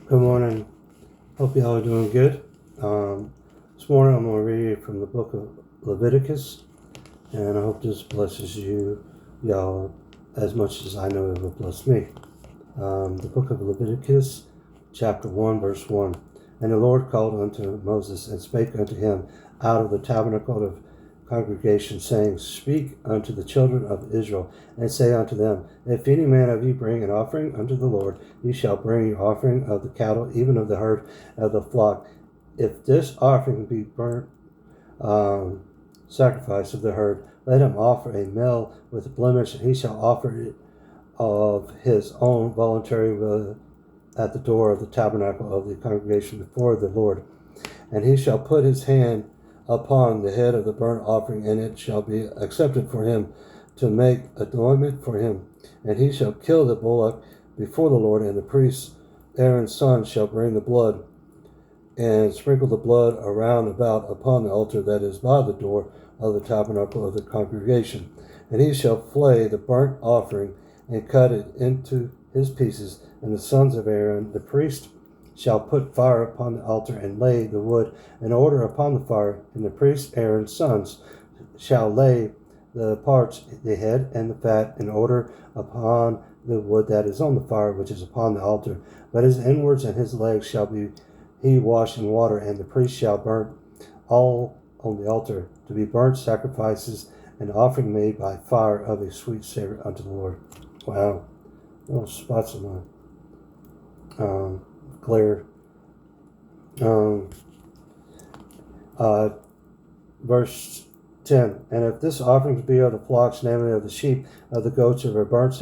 Good morning. Hope y'all are doing good. This morning I'm going to read from the book of Leviticus, and I hope this blesses y'all, as much as I know it will bless me. The book of Leviticus, chapter 1, verse 1. And the Lord called unto Moses and spake unto him out of the tabernacle of congregation, saying, Speak unto the children of Israel, and say unto them, If any man of you bring an offering unto the Lord, ye shall bring your offering of the cattle, even of the herd of the flock. If this offering be burnt sacrifice of the herd, let him offer a male with a blemish, and he shall offer it of his own voluntary at the door of the tabernacle of the congregation before the Lord. And he shall put his hand upon the head of the burnt offering, and it shall be accepted for him to make atonement for him. And he shall kill the bullock before the Lord, and the priest Aaron's son shall bring the blood and sprinkle the blood around about upon the altar that is by the door of the tabernacle of the congregation. And he shall flay the burnt offering and cut it into his pieces, and the sons of Aaron, the priest, shall put fire upon the altar and lay the wood in order upon the fire, and the priest Aaron's sons shall lay the parts, the head and the fat, in order upon the wood that is on the fire, which is upon the altar. But his inwards and his legs shall be he washed in water, and the priest shall burn all on the altar to be burnt sacrifices, an offering made by fire of a sweet savor unto the Lord. Wow, little spots on my glare. Verse 10. And if this offering be of the flocks, namely of the sheep, of the goats, of a burnt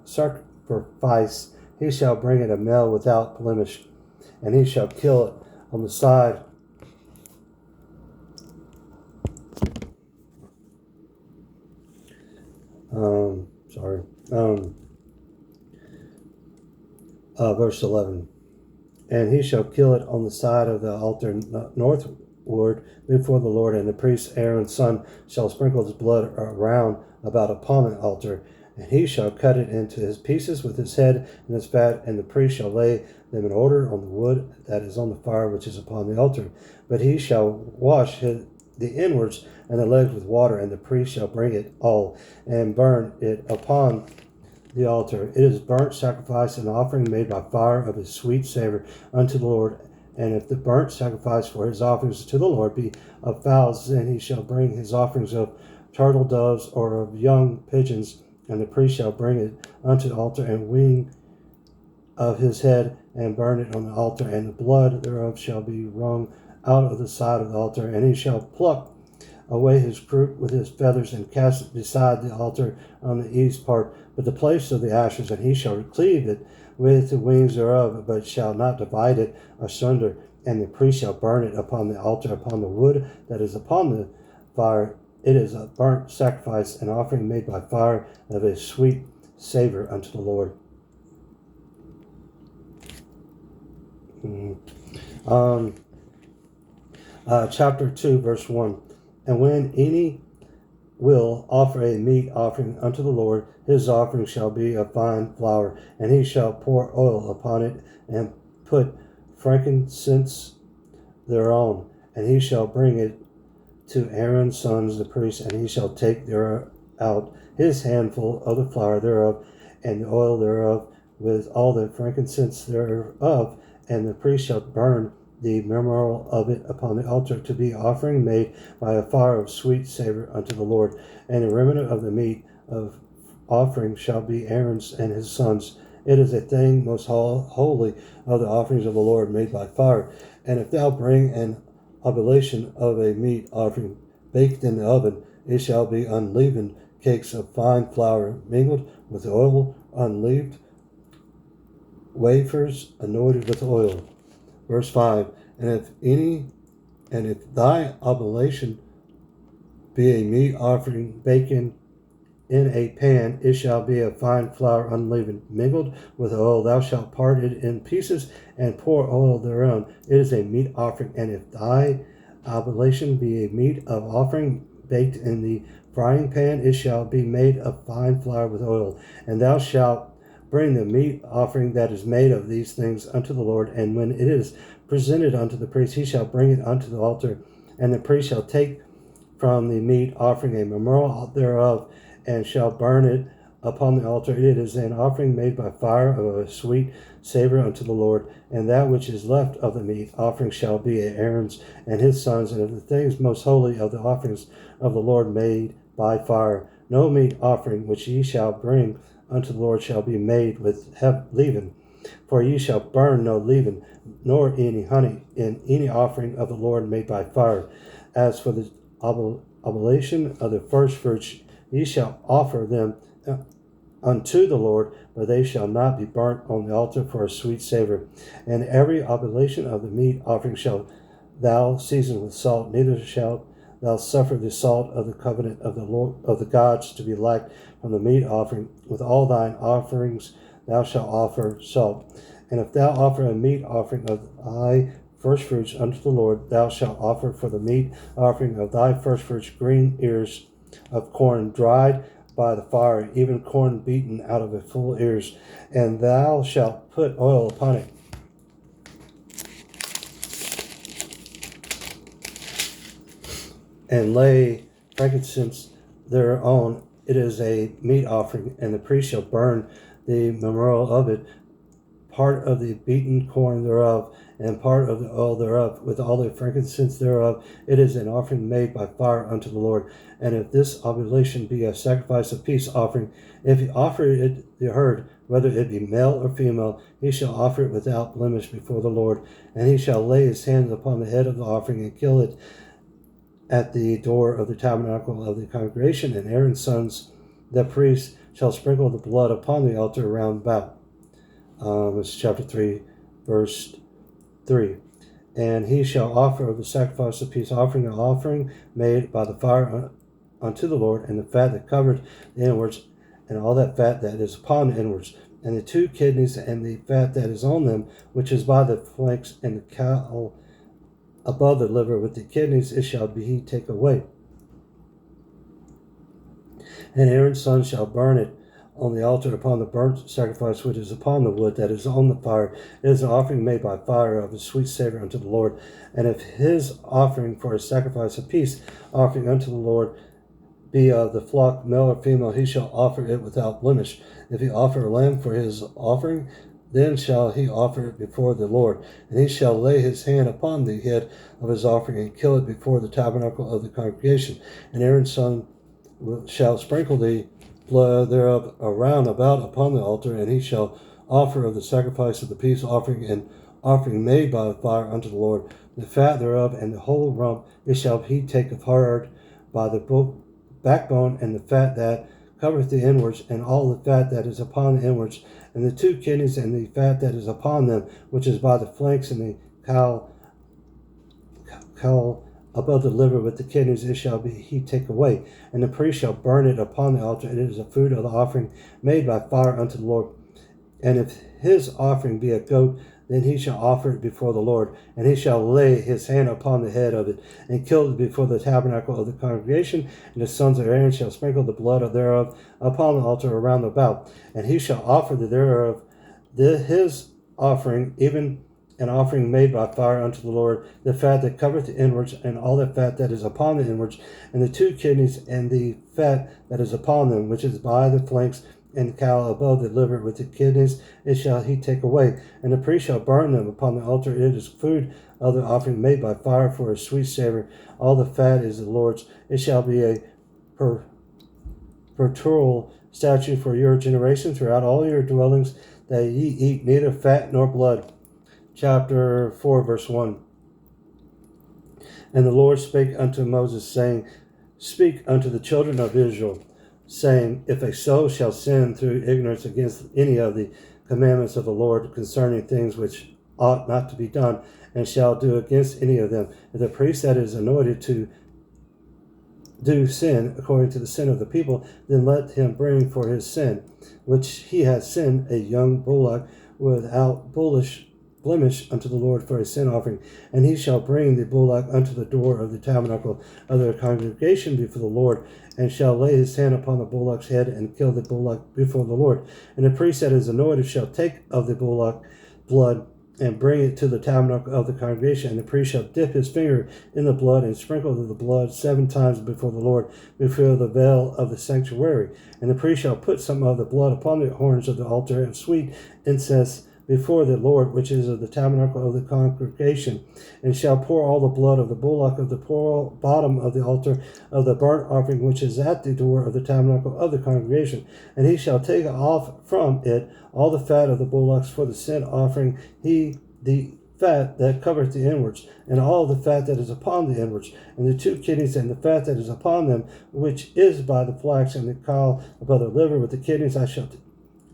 sacrifice, he shall bring it a male without blemish, and he shall kill it on the side verse 11. And he shall kill it on the side of the altar northward before the Lord, and the priest Aaron's son shall sprinkle his blood around about upon the altar, and he shall cut it into his pieces with his head and his fat, and the priest shall lay them in order on the wood that is on the fire which is upon the altar. But he shall wash the inwards and the legs with water, and the priest shall bring it all and burn it upon the altar. It is burnt sacrifice, an offering made by fire of a sweet savor unto the Lord. And if the burnt sacrifice for his offerings to the Lord be of fowls, then he shall bring his offerings of turtle doves or of young pigeons, and the priest shall bring it unto the altar, and wing of his head, and burn it on the altar, and the blood thereof shall be wrung out of the side of the altar, and he shall pluck away his croup with his feathers, and cast it beside the altar on the east part, but the place of the ashes, and he shall cleave it with the wings thereof, but shall not divide it asunder. And the priest shall burn it upon the altar, upon the wood that is upon the fire. It is a burnt sacrifice, an offering made by fire of a sweet savor unto the Lord. Chapter 2, verse 1. And when any will offer a meat offering unto the Lord, his offering shall be of fine flour, and he shall pour oil upon it, and put frankincense thereon, and he shall bring it to Aaron's sons the priests, and he shall take out his handful of the flour thereof, and the oil thereof, with all the frankincense thereof, and the priest shall burn the memorial of it upon the altar to be offering made by a fire of sweet savor unto the Lord. And the remnant of the meat of offering shall be Aaron's and his sons. It is a thing most holy of the offerings of the Lord made by fire. And if thou bring an oblation of a meat offering baked in the oven, it shall be unleavened cakes of fine flour mingled with oil, unleavened wafers anointed with oil. Verse 5. And if thy oblation be a meat offering baken in a pan, it shall be of fine flour unleavened, mingled with oil. Thou shalt part it in pieces and pour oil thereon. It is a meat offering. And if thy oblation be a meat of offering baked in the frying pan, it shall be made of fine flour with oil. And thou shalt bring the meat offering that is made of these things unto the Lord, and when it is presented unto the priest, he shall bring it unto the altar, and the priest shall take from the meat offering a memorial thereof, and shall burn it upon the altar. It is an offering made by fire of a sweet savor unto the Lord, and that which is left of the meat offering shall be Aaron's and his sons, and of the things most holy of the offerings of the Lord made by fire. No meat offering which ye shall bring unto the Lord shall be made with leaven, for ye shall burn no leaven, nor any honey in any offering of the Lord made by fire. As for the oblation of the first fruits, ye shall offer them unto the Lord, but they shall not be burnt on the altar for a sweet savor. And every oblation of the meat offering shall thou season with salt, neither shalt thou suffer the salt of the covenant of the Lord of the gods to be lacked from the meat offering. With all thine offerings thou shalt offer salt. And if thou offer a meat offering of thy first fruits unto the Lord, thou shalt offer for the meat offering of thy first fruits green ears of corn dried by the fire, even corn beaten out of its full ears, and thou shalt put oil upon it. And lay frankincense thereon. It is a meat offering, and the priest shall burn the memorial of it, part of the beaten corn thereof, and part of the oil thereof, with all the frankincense thereof. It is an offering made by fire unto the Lord. And if this oblation be a sacrifice of peace offering, if he offer it the herd, whether it be male or female, he shall offer it without blemish before the Lord. And he shall lay his hands upon the head of the offering and kill it at the door of the tabernacle of the congregation. And Aaron's sons, the priests, shall sprinkle the blood upon the altar round about. It's chapter 3, verse 3. And he shall offer of the sacrifice of peace offering an offering made by the fire unto the Lord, and the fat that covered the inwards, and all that fat that is upon the inwards, and the 2 kidneys, and the fat that is on them, which is by the flanks, and the caul above the liver with the kidneys, it shall be he take away. And Aaron's son shall burn it on the altar upon the burnt sacrifice which is upon the wood that is on the fire. It is an offering made by fire of a sweet savor unto the Lord. And if his offering for a sacrifice of peace offering unto the Lord be of the flock, male or female, he shall offer it without blemish. If he offer a lamb for his offering, then shall he offer it before the Lord. And he shall lay his hand upon the head of his offering and kill it before the tabernacle of the congregation. And Aaron's son shall sprinkle the blood thereof around about upon the altar, and he shall offer of the sacrifice of the peace offering and offering made by fire unto the Lord. The fat thereof and the whole rump it shall he take of hard by the backbone, and the fat that covereth the inwards, and all the fat that is upon the inwards, and the 2 kidneys, and the fat that is upon them, which is by the flanks, and the caul above the liver with the kidneys, it shall be he take away. And the priest shall burn it upon the altar, and it is a food of the offering made by fire unto the Lord. And if his offering be a goat, then he shall offer it before the Lord, and he shall lay his hand upon the head of it, and kill it before the tabernacle of the congregation. And the sons of Aaron shall sprinkle the blood thereof upon the altar around about, and he shall offer thereof his offering, even an offering made by fire unto the Lord, the fat that covereth the inwards, and all the fat that is upon the inwards, and the 2 kidneys, and the fat that is upon them, which is by the flanks, and the caul above the liver with the kidneys, it shall he take away. And the priest shall burn them upon the altar. It is food of the offering made by fire for a sweet savor. All the fat is the Lord's. It shall be a perpetual statute for your generation throughout all your dwellings, that ye eat neither fat nor blood. Chapter 4, verse 1. And the Lord spake unto Moses, saying, Speak unto the children of Israel, saying, If a soul shall sin through ignorance against any of the commandments of the Lord concerning things which ought not to be done, and shall do against any of them, if the priest that is anointed to do sin according to the sin of the people, then let him bring for his sin, which he has sinned, a young bullock without blemish blemish unto the Lord for a sin offering. And he shall bring the bullock unto the door of the tabernacle of the congregation before the Lord, and shall lay his hand upon the bullock's head and kill the bullock before the Lord. And the priest that is anointed shall take of the bullock blood and bring it to the tabernacle of the congregation. And the priest shall dip his finger in the blood and sprinkle the blood 7 times before the Lord, before the veil of the sanctuary. And the priest shall put some of the blood upon the horns of the altar of sweet incense before the Lord, which is of the tabernacle of the congregation, and shall pour all the blood of the bullock of the bottom of the altar of the burnt offering, which is at the door of the tabernacle of the congregation. And he shall take off from it all the fat of the bullocks for the sin offering, the fat that covereth the inwards, and all the fat that is upon the inwards, and the 2 kidneys, and the fat that is upon them, which is by the flanks, and the caul above the liver with the kidneys,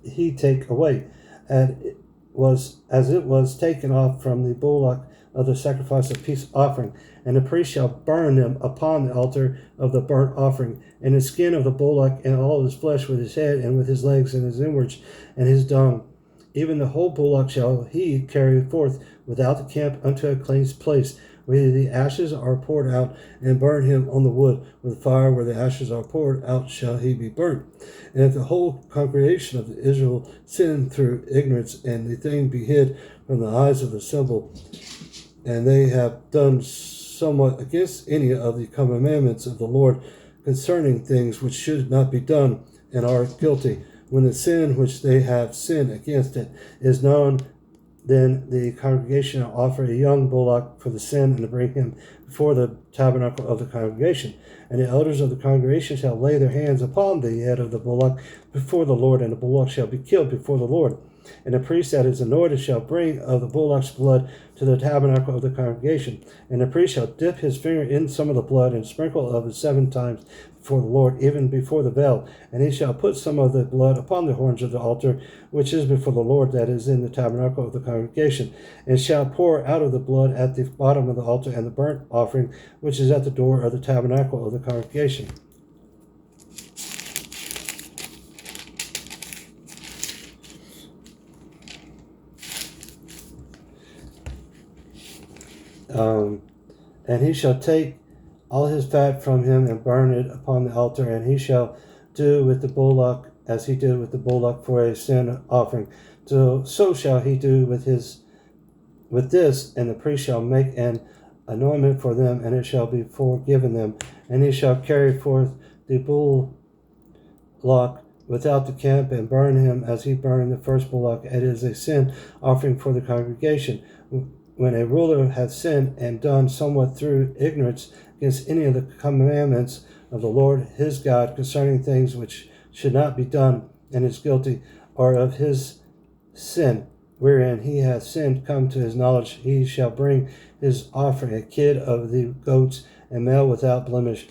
he take away. And it was taken off from the bullock of the sacrifice of peace offering. And the priest shall burn them upon the altar of the burnt offering, and the skin of the bullock, and all of his flesh, with his head, and with his legs, and his inwards, and his dung. Even the whole bullock shall he carry forth without the camp unto a cleansed place, where the ashes are poured out, and burn him on the wood with fire. Where the ashes are poured out shall he be burnt. And if the whole congregation of Israel sin through ignorance, and the thing be hid from the eyes of the simple, and they have done somewhat against any of the commandments of the Lord concerning things which should not be done, and are guilty, when the sin which they have sinned against it is known, then the congregation will offer a young bullock for the sin, and to bring him before the tabernacle of the congregation. And the elders of the congregation shall lay their hands upon the head of the bullock before the Lord, and the bullock shall be killed before the Lord. And the priest that is anointed shall bring of the bullock's blood to the tabernacle of the congregation. And the priest shall dip his finger in some of the blood, and sprinkle of it 7 times before the Lord, even before the veil. And he shall put some of the blood upon the horns of the altar, which is before the Lord, that is in the tabernacle of the congregation, and shall pour out of the blood at the bottom of the altar and the burnt offering, which is at the door of the tabernacle of the congregation. And he shall take all his fat from him and burn it upon the altar, and he shall do with the bullock as he did with the bullock for a sin offering. So shall he do with this, and the priest shall make an anointment for them, and it shall be forgiven them. And he shall carry forth the bullock without the camp, and burn him as he burned the first bullock. It is a sin offering for the congregation. When a ruler hath sinned and done somewhat through ignorance against any of the commandments of the Lord his God concerning things which should not be done, and is guilty, or of his sin wherein he hath sinned come to his knowledge, he shall bring his offering, a kid of the goats, a male without blemish.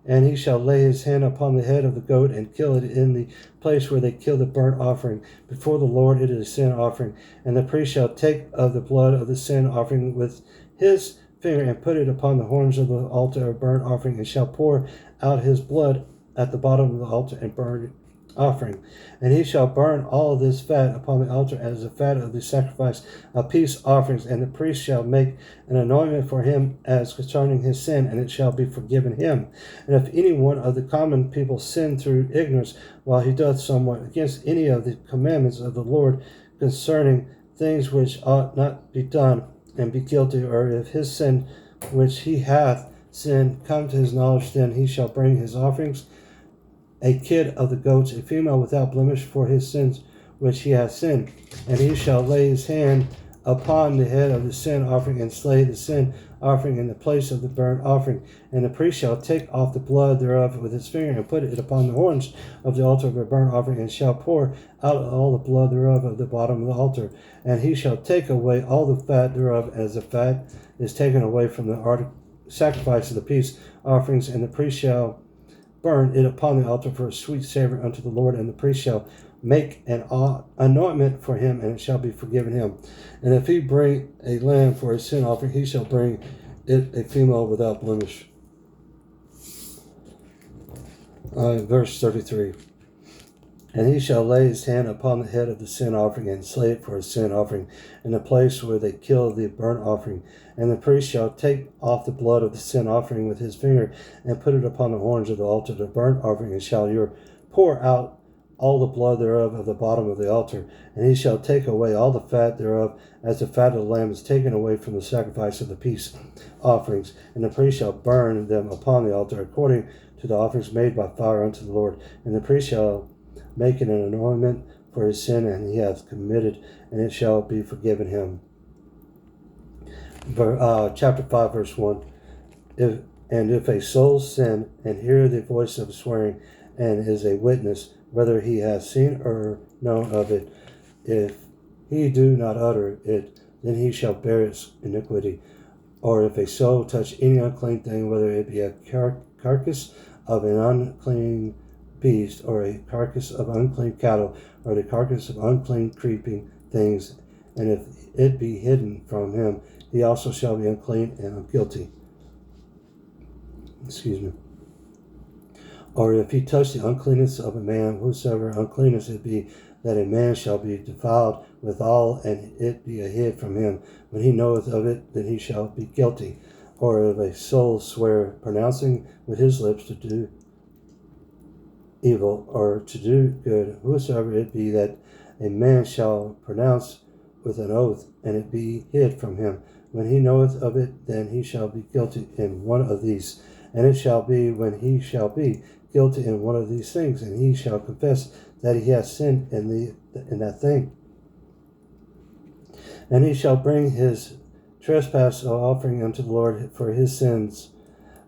And he shall lay his hand upon the head of the goat, and kill it in the place where they kill the burnt offering. Before the Lord it is a sin offering. And the priest shall take of the blood of the sin offering with his finger, and put it upon the horns of the altar of burnt offering, and shall pour out his blood at the bottom of the altar and burnt offering. And he shall burn all of this fat upon the altar as the fat of the sacrifice of peace offerings. And the priest shall make an anointment for him as concerning his sin, and it shall be forgiven him. And if any one of the common people sin through ignorance, while he doth somewhat against any of the commandments of the Lord concerning things which ought not be done, and be guilty, or if his sin which he hath sinned come to his knowledge, then he shall bring his offerings, a kid of the goats, a female without blemish, for his sins which he hath sinned. And he shall lay his hand upon the head of the sin offering, and slay the sin offering in the place of the burnt offering. And the priest shall take off the blood thereof with his finger, and put it upon the horns of the altar of the burnt offering, and shall pour out all the blood thereof of the bottom of the altar. And he shall take away all the fat thereof, as the fat is taken away from the sacrifice of the peace offerings. And the priest shall burn it upon the altar for a sweet savor unto the Lord. And the priest shall make an anointment for him, and it shall be forgiven him. And if he bring a lamb for a sin offering, he shall bring it a female without blemish. Verse 33. And he shall lay his hand upon the head of the sin offering and slay it for a sin offering in the place where they kill the burnt offering. And the priest shall take off the blood of the sin offering with his finger and put it upon the horns of the altar of the burnt offering, and shall pour out all the blood thereof of the bottom of the altar. And he shall take away all the fat thereof, as the fat of the lamb is taken away from the sacrifice of the peace offerings. And the priest shall burn them upon the altar according to the offerings made by fire unto the Lord. And the priest shall make an anointment for his sin, and he hath committed, and it shall be forgiven him. Chapter 5, verse 1. If a soul sin, and hear the voice of swearing, and is a witness, whether he has seen or known of it, if he do not utter it, then he shall bear its iniquity. Or if a soul touch any unclean thing, whether it be a carcass of an unclean beast, or a carcass of unclean cattle, or the carcass of unclean creeping things, and if it be hidden from him, he also shall be unclean and guilty. Or if he touch the uncleanness of a man, whosoever uncleanness it be, that a man shall be defiled withal, and it be hid from him, when he knoweth of it, then he shall be guilty. Or if a soul swear, pronouncing with his lips to do evil or to do good, whosoever it be that a man shall pronounce with an oath, and it be hid from him, when he knoweth of it, then he shall be guilty in one of these. And it shall be, when he shall be guilty in one of these things, and he shall confess that he hath sinned in that thing, and he shall bring his trespass offering unto the Lord for his sins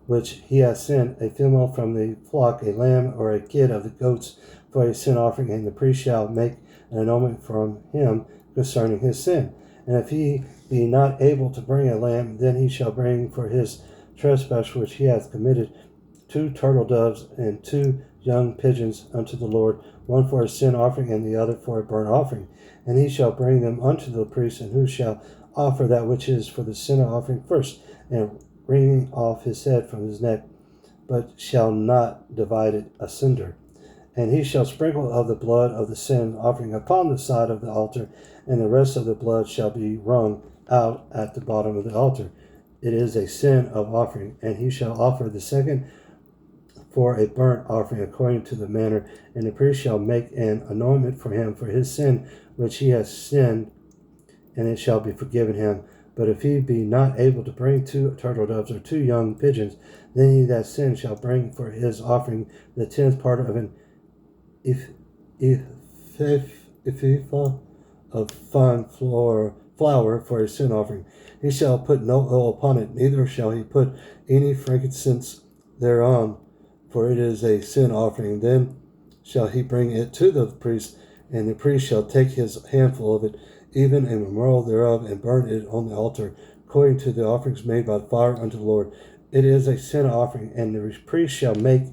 which he hath sinned, a female from the flock, a lamb or a kid of the goats for a sin offering, and the priest shall make an atonement from him concerning his sin. And if he be not able to bring a lamb, then he shall bring for his trespass which he hath committed 2 turtle doves and 2 young pigeons unto the Lord, one for a sin offering and the other for a burnt offering. And he shall bring them unto the priest, and who shall offer that which is for the sin offering first, and wring off his head from his neck, but shall not divide it asunder. And he shall sprinkle of the blood of the sin offering upon the side of the altar, and the rest of the blood shall be wrung out at the bottom of the altar. It is a sin of offering. And he shall offer the second for a burnt offering according to the manner, and the priest shall make an anointment for him for his sin which he has sinned, and it shall be forgiven him. But if he be not able to bring 2 turtle doves or 2 young pigeons, then he that sinned shall bring for his offering the 10th part of an ephah of fine flour for a sin offering. He shall put no oil upon it, neither shall he put any frankincense thereon, for it is a sin offering. Then shall he bring it to the priest, and the priest shall take his handful of it, even a memorial thereof, and burn it on the altar, according to the offerings made by fire unto the Lord. It is a sin offering, and the priest shall make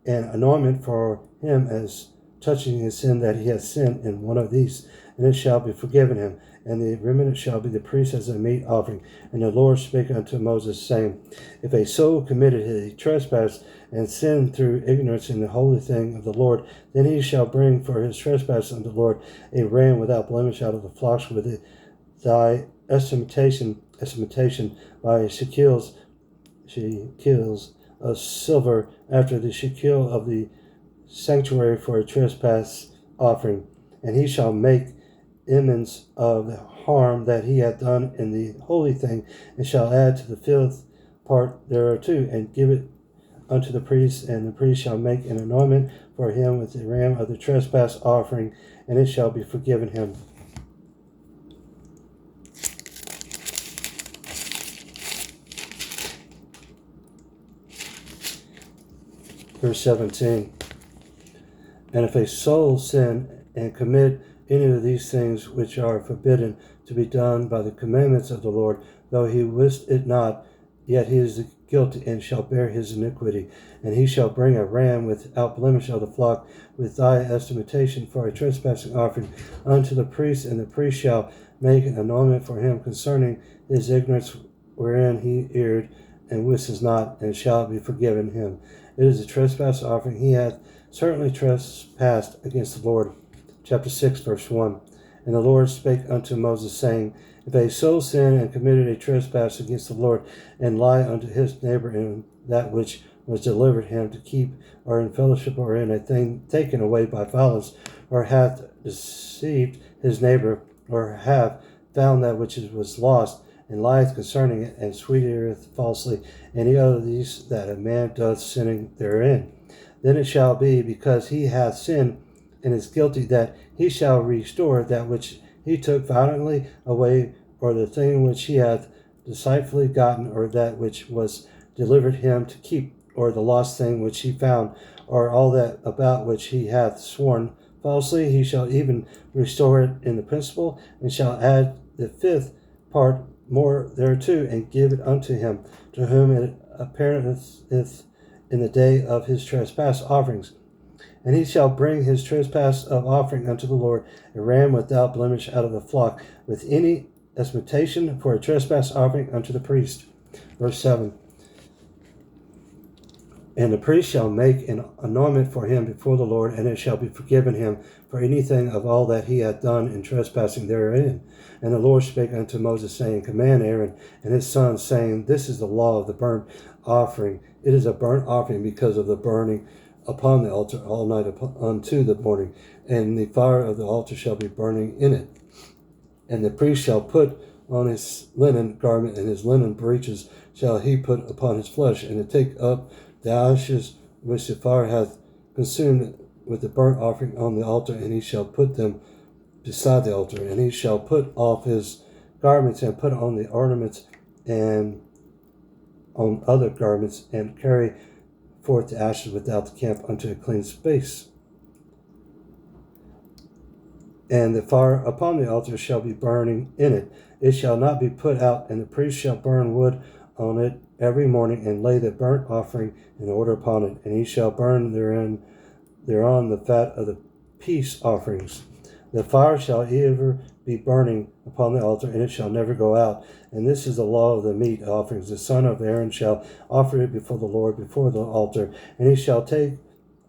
an anointment for him as touching his sin that he has sinned in one of these, and it shall be forgiven him. And the remnant shall be the priest as a meat offering. And the Lord spake unto Moses, saying, If a soul committed a trespass and sinned through ignorance in the holy thing of the Lord, then he shall bring for his trespass unto the Lord a ram without blemish out of the flocks, with thy estimation by shekels of silver, after the shekel of the sanctuary for a trespass offering. And he shall make amends of the harm that he hath done in the holy thing, and shall add to the 5th part thereof, and give it unto the priest. And the priest shall make an anointment for him with the ram of the trespass offering, and it shall be forgiven him. Verse 17. And if a soul sin and commit any of these things which are forbidden to be done by the commandments of the Lord, though he wist it not, yet he is guilty, and shall bear his iniquity. And he shall bring a ram without blemish of the flock, with thy estimation for a trespassing offering unto the priest, and the priest shall make an anointment for him concerning his ignorance wherein he erred and wishes not, and shall be forgiven him. It is a trespass offering. He hath certainly trespassed against the Lord. Chapter 6, verse 1. And the Lord spake unto Moses, saying, If a soul sin and committed a trespass against the Lord, and lie unto his neighbor in that which was delivered him to keep, or in fellowship, or in a thing taken away by violence, or hath deceived his neighbor, or have found that which was lost, and lieth concerning it, and sweareth falsely, any other of these that a man doth sinning therein. Then it shall be, because he hath sinned and is guilty, that he shall restore that which he took violently away, or the thing which he hath deceitfully gotten, or that which was delivered him to keep, or the lost thing which he found, or all that about which he hath sworn falsely. He shall even restore it in the principal, and shall add the fifth part more thereto, and give it unto him, to whom it appeareth in the day of his trespass offerings. And he shall bring his trespass of offering unto the Lord, a ram without blemish out of the flock, with any expectation for a trespass offering unto the priest. Verse 7. And the priest shall make an anointment for him before the Lord, and it shall be forgiven him for anything of all that he hath done in trespassing therein. And the Lord spake unto Moses, saying, Command Aaron and his sons, saying, This is the law of the burnt offering. It is a burnt offering because of the burning upon the altar all night unto the morning, and the fire of the altar shall be burning in it. And the priest shall put on his linen garment, and his linen breeches shall he put upon his flesh, and to take up the ashes which the fire hath consumed with the burnt offering on the altar, and he shall put them beside the altar. And he shall put off his garments, and put on the ornaments and on other garments, and carry forth the ashes without the camp unto a clean space. And the fire upon the altar shall be burning in it. It shall not be put out, and the priest shall burn wood on it every morning, and lay the burnt offering in order upon it. And he shall burn thereon the fat of the peace offerings. The fire shall ever be burning upon the altar, and it shall never go out. And this is the law of the meat offerings. The son of Aaron shall offer it before the Lord, before the altar, and he shall take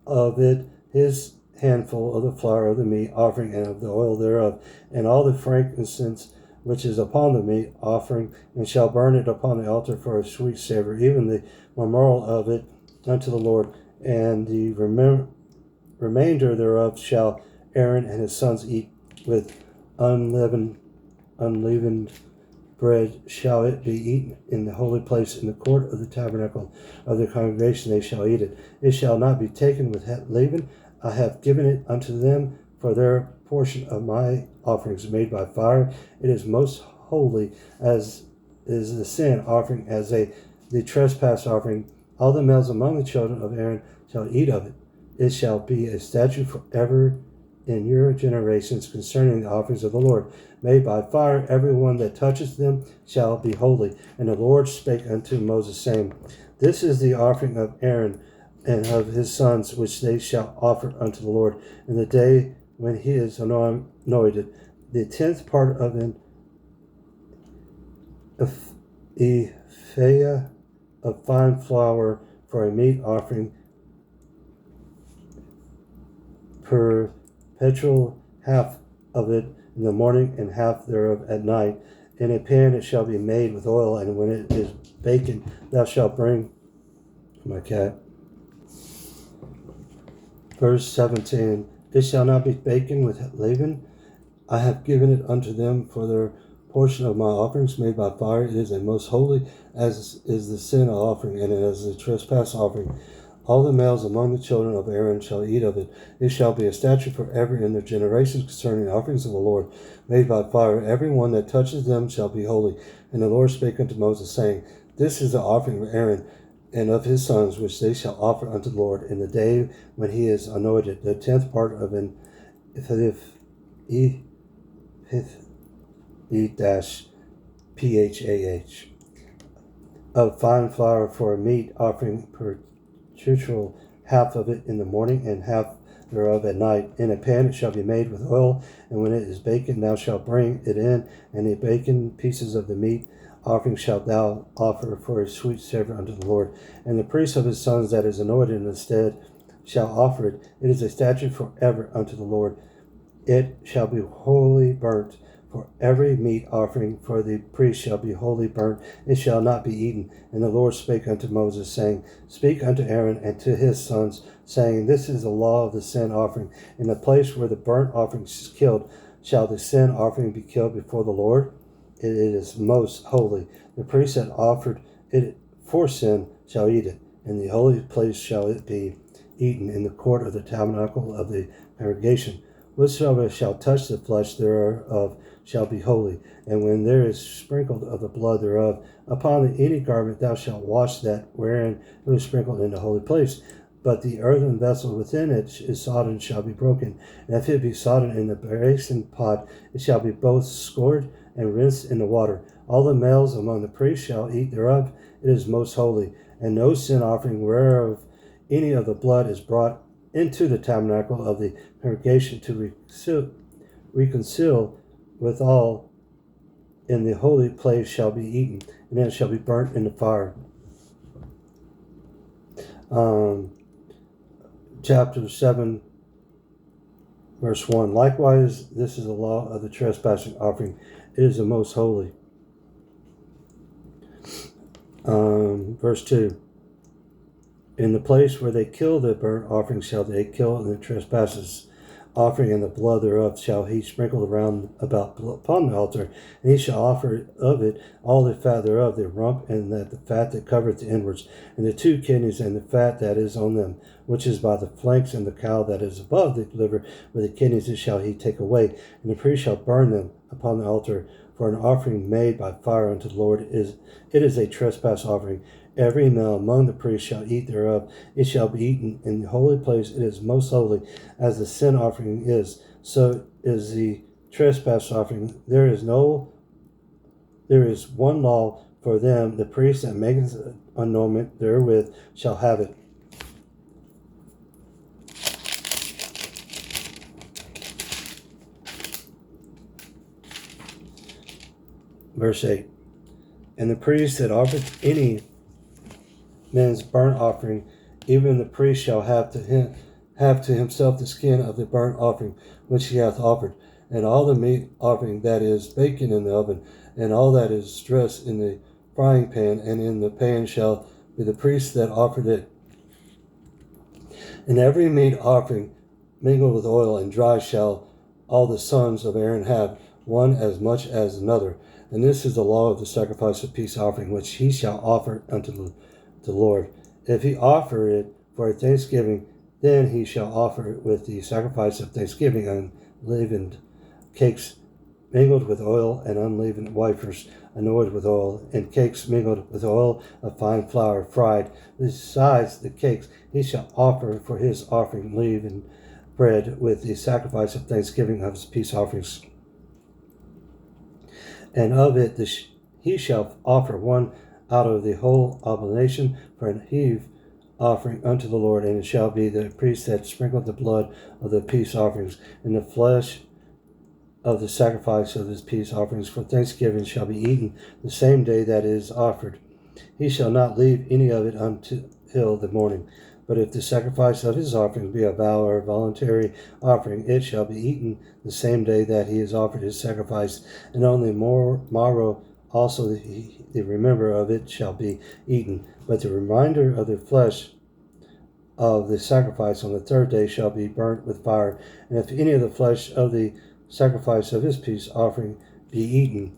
of it his handful of the flour of the meat offering, and of the oil thereof, and all the frankincense which is upon the meat offering, and shall burn it upon the altar for a sweet savor, even the memorial of it unto the Lord. And the remainder thereof shall Aaron and his sons eat with unleavened bread. Shall it be eaten in the holy place, in the court of the tabernacle of the congregation they shall eat it. It shall not be taken with leaven. I have given it unto them for their portion of my offerings made by fire. It is most holy, as is the sin offering, as the trespass offering. All the males among the children of Aaron shall eat of it. It shall be a statute forever in your generations concerning the offerings of the Lord, made by fire. Every one that touches them shall be holy. And the Lord spake unto Moses, saying, This is the offering of Aaron and of his sons, which they shall offer unto the Lord in the day when he is anointed. The 10th part of an ephah of fine flour for a meat offering, perpetual, half of it in the morning and half thereof at night. In a pan it shall be made with oil, and when it is baken, thou shalt bring my cat. Verse 17. It shall not be baken with leaven. I have given it unto them for their portion of my offerings made by fire. It is a most holy, as is the sin offering, and as the trespass offering. All the males among the children of Aaron shall eat of it. It shall be a statute forever in their generations concerning the offerings of the Lord, made by fire. Every one that touches them shall be holy. And the Lord spake unto Moses, saying, This is the offering of Aaron and of his sons, which they shall offer unto the Lord in the day when he is anointed. The 10th part of an E-phah of fine flour for a meat offering, perpetual, half of it in the morning and half thereof at night. In a pan it shall be made with oil, and when it is baken thou shalt bring it in, and the baken pieces of the meat offering shalt thou offer for a sweet savor unto the Lord. And the priest of his sons that is anointed in the stead shall offer it. It is a statute forever unto the Lord. It shall be wholly burnt. For every meat offering for the priest shall be wholly burnt. It shall not be eaten. And the Lord spake unto Moses, saying, Speak unto Aaron and to his sons, saying, This is the law of the sin offering. In the place where the burnt offering is killed, shall the sin offering be killed before the Lord? It is most holy. The priest that offered it for sin shall eat it. In the holy place shall it be eaten, in the court of the tabernacle of the congregation. Whatsoever shall touch the flesh thereof shall be holy. And when there is sprinkled of the blood thereof upon any garment, thou shalt wash that wherein it was sprinkled in the holy place. But the earthen vessel within it is sodden shall be broken. And if it be sodden in the basin pot, it shall be both scored and rinsed in the water. All the males among the priests shall eat thereof. It is most holy. And no sin offering whereof any of the blood is brought into the tabernacle of the congregation to reconcile with all in the holy place shall be eaten, and it shall be burnt in the fire. Chapter 7, verse 1. Likewise, this is the law of the trespassing offering. It is the most holy. Verse 2. In the place where they kill the burnt offering shall they kill the trespasses offering, and the blood thereof shall he sprinkle around about upon the altar, and he shall offer of it all the fat thereof, the rump, and the fat that covereth the inwards, and the two kidneys, and the fat that is on them, which is by the flanks, and the cow that is above the liver with the kidneys, it shall he take away, and the priest shall burn them upon the altar for an offering made by fire unto the Lord. It is a trespass offering. Every male among the priests shall eat thereof. It shall be eaten in the holy place. It is most holy, as the sin offering is. So is the trespass offering. There is one law for them. The priest that maketh anointment therewith shall have it. Verse 8. And the priest that offereth any man's burnt offering, even the priest shall have to himself the skin of the burnt offering which he hath offered, and all the meat offering that is baken in the oven, and all that is dressed in the frying pan, and in the pan shall be the priest that offered it. And every meat offering mingled with oil and dry shall all the sons of Aaron have, one as much as another. And this is the law of the sacrifice of peace offering, which he shall offer unto the Lord. If he offer it for a thanksgiving, then he shall offer it with the sacrifice of thanksgiving unleavened cakes mingled with oil, and unleavened wafers anointed with oil, and cakes mingled with oil of fine flour fried. Besides the cakes, he shall offer for his offering leavened bread with the sacrifice of thanksgiving of his peace offerings. And of it he shall offer one out of the whole oblation for an heave offering unto the Lord, and it shall be the priest that sprinkled the blood of the peace offerings, and the flesh of the sacrifice of his peace offerings for thanksgiving shall be eaten the same day that it is offered. He shall not leave any of it until the morning. But if the sacrifice of his offering be a vow or voluntary offering, it shall be eaten the same day that he has offered his sacrifice, and on the morrow also the remember of it shall be eaten. But the reminder of the flesh of the sacrifice on the third day shall be burnt with fire. And if any of the flesh of the sacrifice of his peace offering be eaten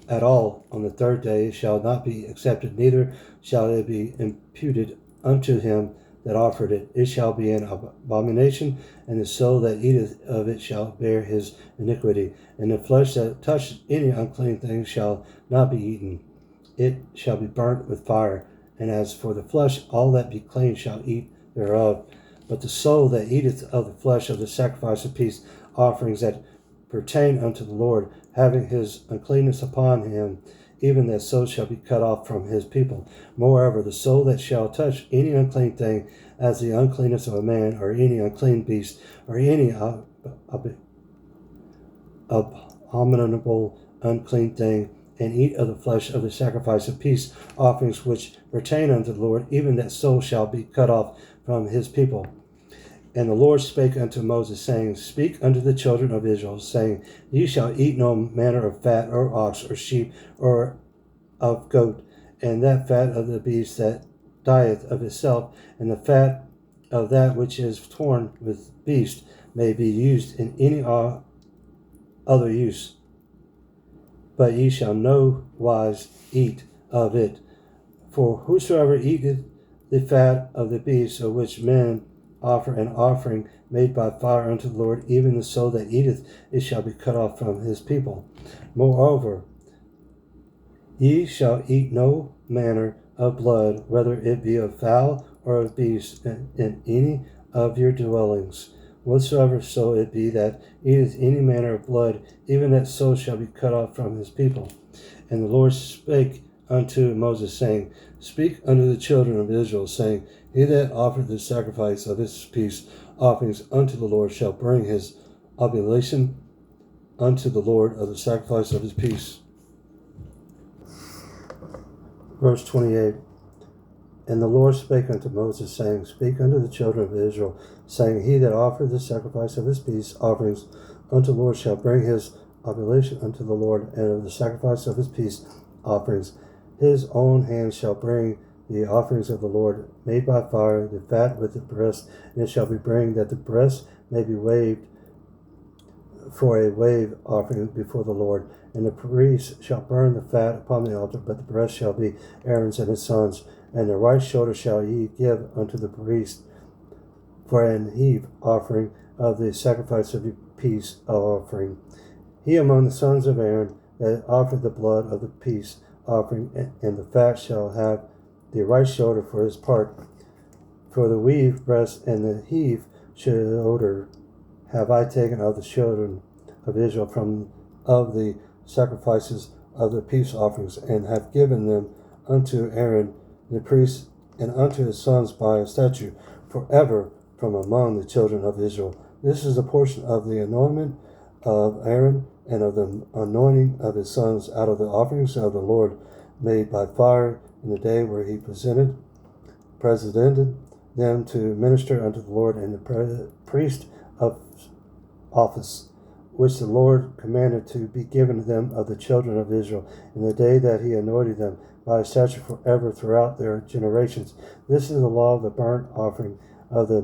at all on the third day, it shall not be accepted, neither shall it be imputed unto him that offered it. It shall be an abomination, and the soul that eateth of it shall bear his iniquity. And the flesh that toucheth any unclean thing shall not be eaten. It shall be burnt with fire. And as for the flesh, all that be clean shall eat thereof. But the soul that eateth of the flesh of the sacrifice of peace offerings that pertain unto the Lord, having his uncleanness upon him, even that soul shall be cut off from his people. Moreover, the soul that shall touch any unclean thing, as the uncleanness of a man, or any unclean beast, or any abominable unclean thing, and eat of the flesh of the sacrifice of peace offerings which pertain unto the Lord, even that soul shall be cut off from his people. And the Lord spake unto Moses, saying, Speak unto the children of Israel, saying, Ye shall eat no manner of fat, or ox, or sheep, or of goat, and that fat of the beast that dieth of itself, and the fat of that which is torn with beast may be used in any other use. But ye shall no wise eat of it. For whosoever eateth the fat of the beast, of which men offer an offering made by fire unto the Lord, even the soul that eateth it shall be cut off from his people. Moreover, ye shall eat no manner of blood, whether it be of fowl or of beast, in any of your dwellings. Whatsoever soul it be that eateth any manner of blood, even that soul shall be cut off from his people. And the Lord spake unto Moses, saying, Speak unto the children of Israel, saying, He that offereth the sacrifice of his peace offerings unto the Lord shall bring his oblation unto the Lord of the sacrifice of his peace. Verse 28. And the Lord spake unto Moses, saying, Speak unto the children of Israel, saying, He that offereth the sacrifice of his peace offerings unto the Lord shall bring his oblation unto the Lord, and of the sacrifice of his peace offerings his own hand shall bring the offerings of the Lord, made by fire, the fat with the breast, and it shall be bring that the breast may be waved for a wave offering before the Lord. And the priest shall burn the fat upon the altar, but the breast shall be Aaron's and his sons. And the right shoulder shall ye give unto the priest for an heave offering of the sacrifice of the peace offering. He among the sons of Aaron that offered the blood of the peace offering, and the fat shall have the right shoulder for his part. For the weave breast and the heave shoulder have I taken of the children of Israel from of the sacrifices of the peace offerings, and have given them unto Aaron the priest, and unto his sons by a statute forever from among the children of Israel. This is a portion of the anointment of Aaron, and of the anointing of his sons out of the offerings of the Lord made by fire in the day where he presidented them to minister unto the Lord, and the priest of office, which the Lord commanded to be given to them of the children of Israel, in the day that he anointed them by a statute forever throughout their generations. This is the law of the burnt offering, of the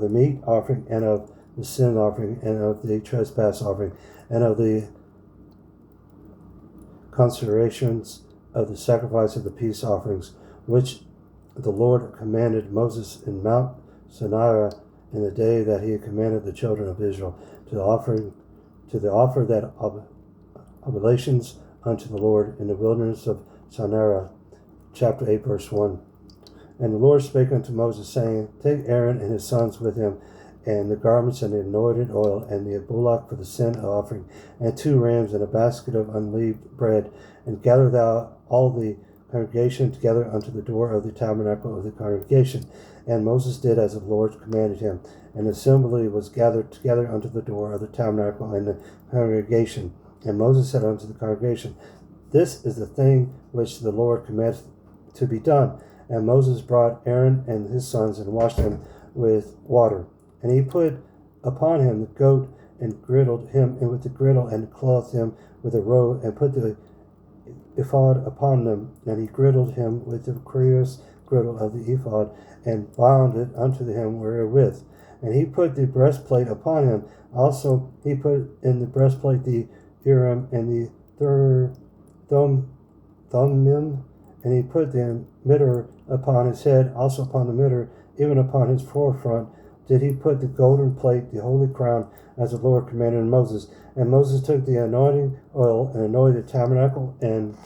meat offering, and of the sin offering, and of the trespass offering, and of the consecrations of the sacrifice of the peace offerings, which the Lord commanded Moses in Mount Sinai in the day that he had commanded the children of Israel to offer that oblations unto the Lord in the wilderness of Sinai. Chapter 8, verse 1. And the Lord spake unto Moses, saying, Take Aaron and his sons with him, and the garments, and the anointed oil, and the bullock for the sin offering, and 2 rams, and a basket of unleavened bread, and gather thou all the congregation together unto the door of the tabernacle of the congregation. And Moses did as the Lord commanded him. And the assembly was gathered together unto the door of the tabernacle and the congregation. And Moses said unto the congregation, This is the thing which the Lord commanded to be done. And Moses brought Aaron and his sons, and washed them with water. And he put upon him the goat, and girdled him with the girdle, and clothed him with a robe, and put the ephod upon them. And he girdled him with the curious girdle of the ephod, and bound it unto him wherewith. And he put the breastplate upon him. Also he put in the breastplate the Urim and the Thummim, and he put the mitre upon his head, also upon the mitre, even upon his forefront, did he put the golden plate, the holy crown, as the Lord commanded Moses. And Moses took the anointing oil and anointed the tabernacle and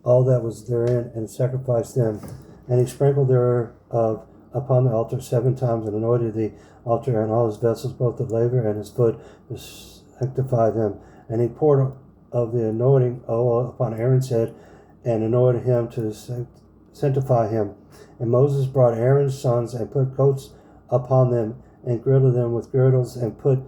all that was therein, and sacrificed them. And he sprinkled thereof upon the altar 7 times, and anointed the altar and all his vessels, both the laver and his foot, to sanctify them. And he poured of the anointing oil upon Aaron's head, and anointed him to sanctify him. And Moses brought Aaron's sons, and put coats upon them, and girdled them with girdles, and put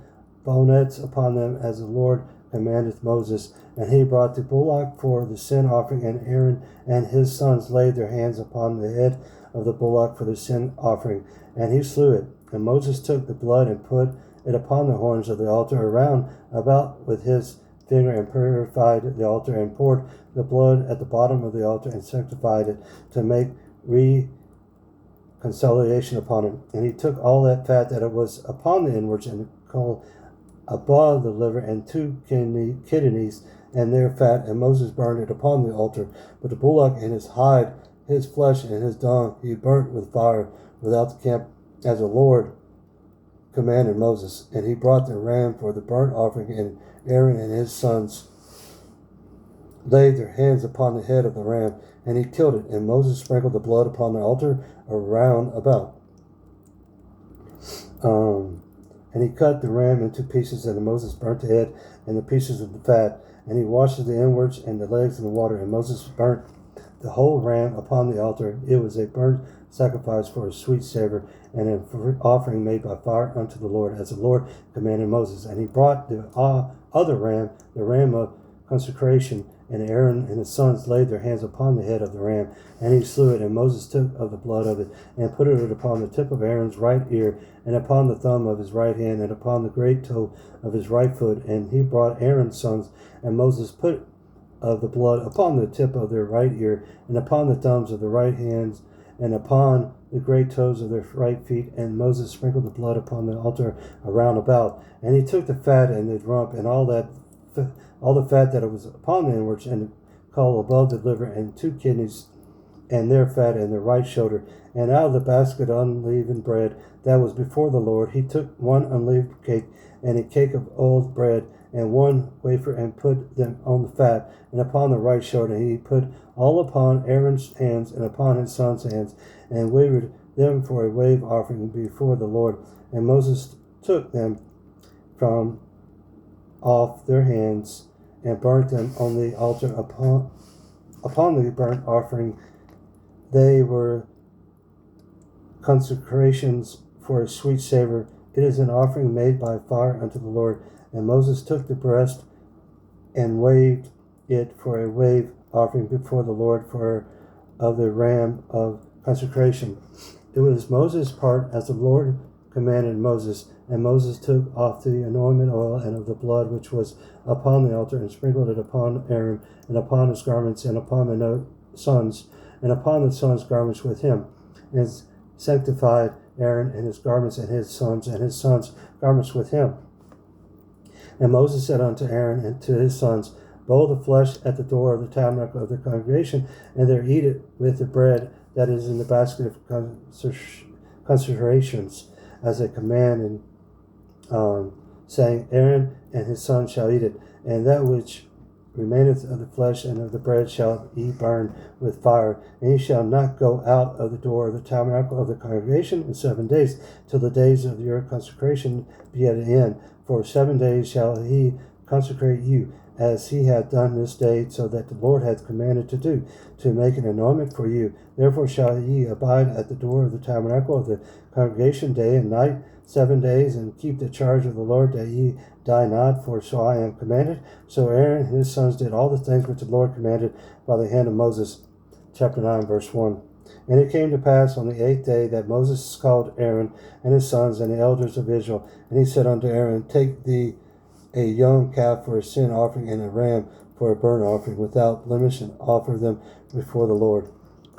bonnets upon them, as the Lord commanded Moses. And he brought the bullock for the sin offering, and Aaron and his sons laid their hands upon the head of the bullock for the sin offering, and he slew it. And Moses took the blood and put it upon the horns of the altar around about with his finger, and purified the altar, and poured the blood at the bottom of the altar, and sanctified it to make reconciliation upon it. And he took all that fat that it was upon the inwards, and called above the liver, and 2 kidneys and their fat, and Moses burned it upon the altar. But the bullock and his hide, his flesh and his dung, he burnt with fire without the camp, as the Lord commanded Moses. And he brought the ram for the burnt offering, and Aaron and his sons laid their hands upon the head of the ram, and he killed it. And Moses sprinkled the blood upon the altar around about. And he cut the ram into pieces, and Moses burnt the head and the pieces of the fat, and he washed the inwards and the legs in the water. And Moses burnt the whole ram upon the altar. It was a burnt sacrifice for a sweet savor, and an offering made by fire unto the Lord, as the Lord commanded Moses. And he brought the other ram, the ram of consecration, and Aaron and his sons laid their hands upon the head of the ram, and he slew it. And Moses took of the blood of it, and put it upon the tip of Aaron's right ear, and upon the thumb of his right hand, and upon the great toe of his right foot. And he brought Aaron's sons, and Moses put of the blood upon the tip of their right ear, and upon the thumbs of the right hands, and upon the great toes of their right feet. And Moses sprinkled the blood upon the altar around about. And he took the fat and the rump, and all the fat that it was upon the inwards, and the caul above the liver, and 2 kidneys and their fat, and their right shoulder. And out of the basket of unleavened bread that was before the Lord, he took 1 unleavened cake, and a cake of oiled bread, and 1 wafer, and put them on the fat, and upon the right shoulder. And he put all upon Aaron's hands, and upon his sons' hands, and wavered them for a wave offering before the Lord. And Moses took them from off their hands, and burnt them on the altar upon the burnt offering. They were consecrations for a sweet savor. It is an offering made by fire unto the Lord. And Moses took the breast and waved it for a wave offering before the Lord of the ram of consecration. It was Moses' part, as the Lord commanded Moses. And Moses took off the anointment oil and of the blood which was upon the altar, and sprinkled it upon Aaron, and upon his garments, and upon the sons, and upon the sons' garments with him, and sanctified Aaron and his garments, and his sons' garments with him. And Moses said unto Aaron and to his sons, boil the flesh at the door of the tabernacle of the congregation, and there eat it with the bread that is in the basket of consecrations, as a command, and saying, Aaron and his sons shall eat it, and that which remaineth of the flesh and of the bread shall ye burn with fire. And ye shall not go out of the door of the tabernacle of the congregation in 7 days, till the days of your consecration be at an end. For 7 days shall he consecrate you, as he hath done this day, so that the Lord hath commanded to do, to make an anointment for you. Therefore shall ye abide at the door of the tabernacle of the congregation day and night 7 days, and keep the charge of the Lord, that ye die not, for so I am commanded. So Aaron and his sons did all the things which the Lord commanded by the hand of Moses. Chapter 9, verse 1. And it came to pass on the 8th day that Moses called Aaron and his sons and the elders of Israel, and he said unto Aaron, take thee a young calf for a sin offering, and a ram for a burnt offering, without blemish, and offer them before the Lord.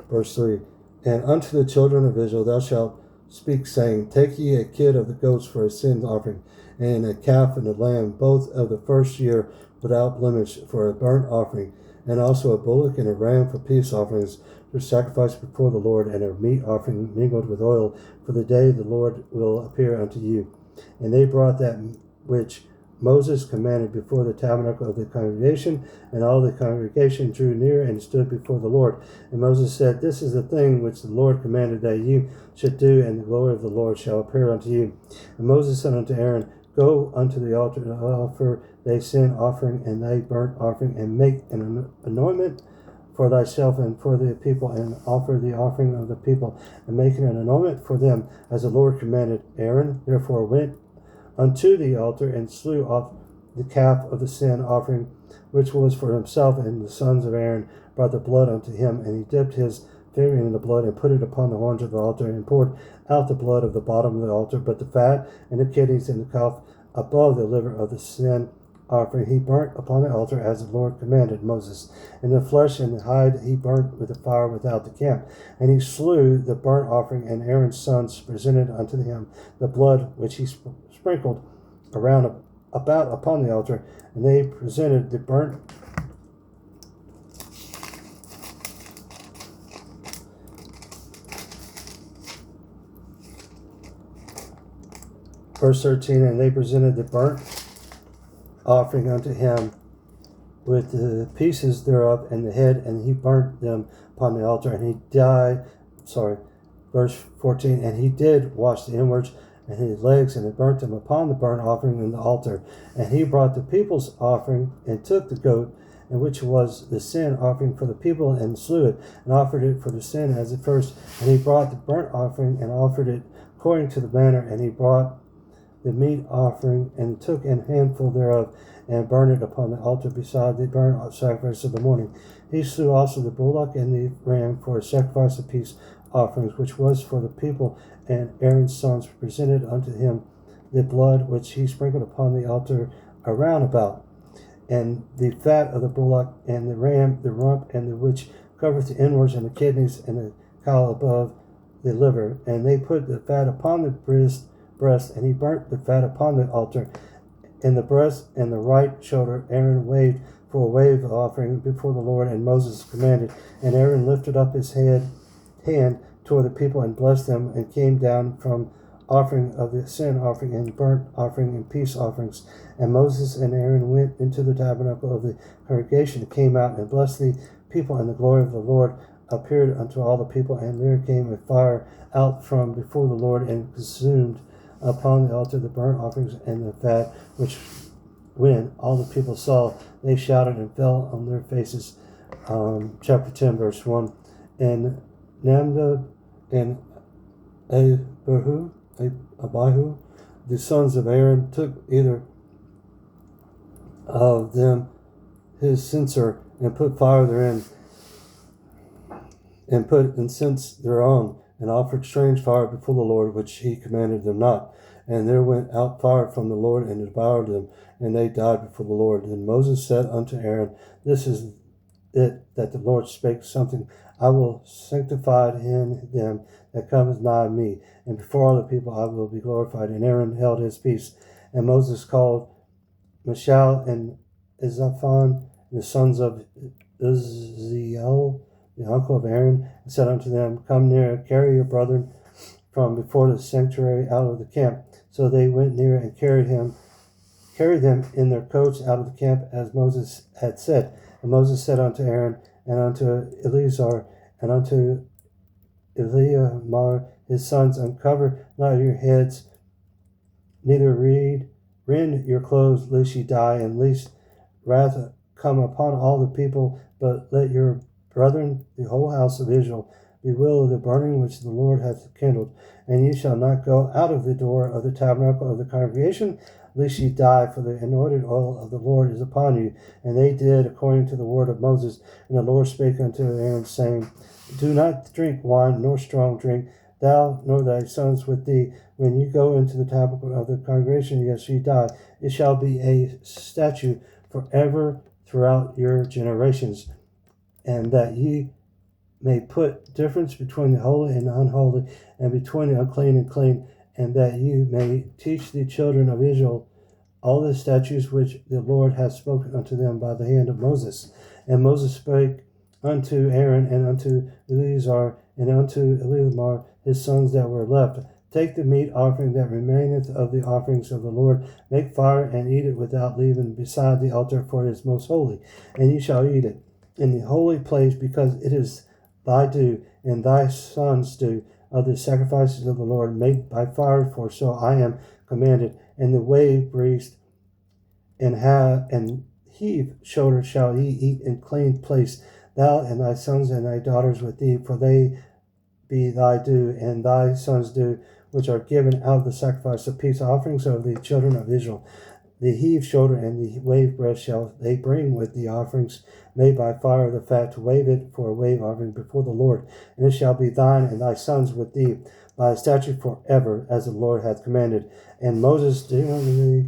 Verse 3. And unto the children of Israel thou shalt speak, saying, take ye a kid of the goats for a sin offering, and a calf and a lamb, both of the first year, without blemish, for a burnt offering, and also a bullock and a ram for peace offerings, for sacrifice before the Lord, and a meat offering mingled with oil, for the day the Lord will appear unto you. And they brought that which Moses commanded before the tabernacle of the congregation, and all the congregation drew near and stood before the Lord. And Moses said, this is the thing which the Lord commanded that you should do, and the glory of the Lord shall appear unto you. And Moses said unto Aaron, go unto the altar and offer thy sin offering and thy burnt offering, and make an anointment for thyself and for the people, and offer the offering of the people, and make an anointment for them, as the Lord commanded. Aaron therefore went unto the altar, and slew off the calf of the sin offering, which was for himself, and the sons of Aaron brought the blood unto him, and he dipped his finger in the blood, and put it upon the horns of the altar, and poured out the blood of the bottom of the altar, but the fat and the kidneys and the calf above the liver of the sin offering he burnt upon the altar, as the Lord commanded Moses. And the flesh and the hide he burnt with the fire without the camp. And he slew the burnt offering, and Aaron's sons presented unto him the blood which he sprinkled around about upon the altar, and they presented the burnt Verse 13, and they presented the burnt offering unto him with the pieces thereof and the head, and he burnt them upon the altar, and he died. Verse 14, and he did wash the inwards and his legs, and he burnt them upon the burnt offering in the altar. And he brought the people's offering, and took the goat, and which was the sin offering for the people, and slew it, and offered it for the sin as the first. And he brought the burnt offering, and offered it according to the manner, and he brought the meat offering, and took an handful thereof, and burned it upon the altar beside the burnt sacrifice of the morning. He slew also the bullock and the ram for a sacrifice of peace offerings, which was for the people, and Aaron's sons presented unto him the blood which he sprinkled upon the altar around about, and the fat of the bullock and the ram, the rump, and the which covereth the inwards, and the kidneys, and the caul above the liver. And they put the fat upon the breast, and he burnt the fat upon the altar. In the breast and the right shoulder Aaron waved for a wave offering before the Lord, and Moses commanded. And Aaron lifted up his hand toward the people, and blessed them, and came down from offering of the sin offering and burnt offering and peace offerings. And Moses and Aaron went into the tabernacle of the congregation, and came out and blessed the people, and the glory of the Lord appeared unto all the people. And there came a fire out from before the Lord, and consumed upon the altar the burnt offerings and the fat, which when all the people saw, they shouted and fell on their faces. Chapter 10, verse 1. And Nadab and Abihu, the sons of Aaron, took either of them his censer, and put fire therein, and put incense thereon, and offered strange fire before the Lord, which he commanded them not. And there went out fire from the Lord, and devoured them, and they died before the Lord. And Moses said unto Aaron, This is it that the Lord spake something. I will sanctify him them that cometh nigh me, and before all the people I will be glorified. And Aaron held his peace. And Moses called Mishael and Elzaphan, the sons of Uzziel, the uncle of Aaron, and said unto them, Come near, carry your brethren from before the sanctuary out of the camp. So they went near, and carried them in their coats out of the camp, as Moses had said. And Moses said unto Aaron, and unto Eleazar, and unto Eleazar his sons, Uncover not your heads, neither rend your clothes, lest ye die, and lest wrath come upon all the people, but let your brethren, the whole house of Israel, bewail of the burning which the Lord hath kindled. And ye shall not go out of the door of the tabernacle of the congregation, lest ye die, for the anointed oil of the Lord is upon you. And they did according to the word of Moses. And the Lord spake unto Aaron, saying, Do not drink wine, nor strong drink, thou nor thy sons with thee, when ye go into the tabernacle of the congregation, lest ye die. It shall be a statute forever throughout your generations, and that ye may put difference between the holy and the unholy, and between the unclean and clean, and that you may teach the children of Israel all the statutes which the Lord hath spoken unto them by the hand of Moses. And Moses spake unto Aaron, and unto Eleazar, and unto Eleazar his sons that were left, Take the meat offering that remaineth of the offerings of the Lord, make fire, and eat it without leaven beside the altar, for it is most holy. And ye shall eat it in the holy place, because it is thy due, and thy sons' due, of the sacrifices of the Lord made by fire, for so I am commanded. And the wave breast and heave shoulder shall ye eat in clean place, thou and thy sons and thy daughters with thee, for they be thy due, and thy sons' due, which are given out of the sacrifice of peace offerings of the children of Israel. The heave shoulder and the wave breast shall they bring with the offerings made by fire of the fat to wave it for a wave offering before the Lord. And it shall be thine and thy sons with thee by a statute forever, as the Lord hath commanded. And Moses diligently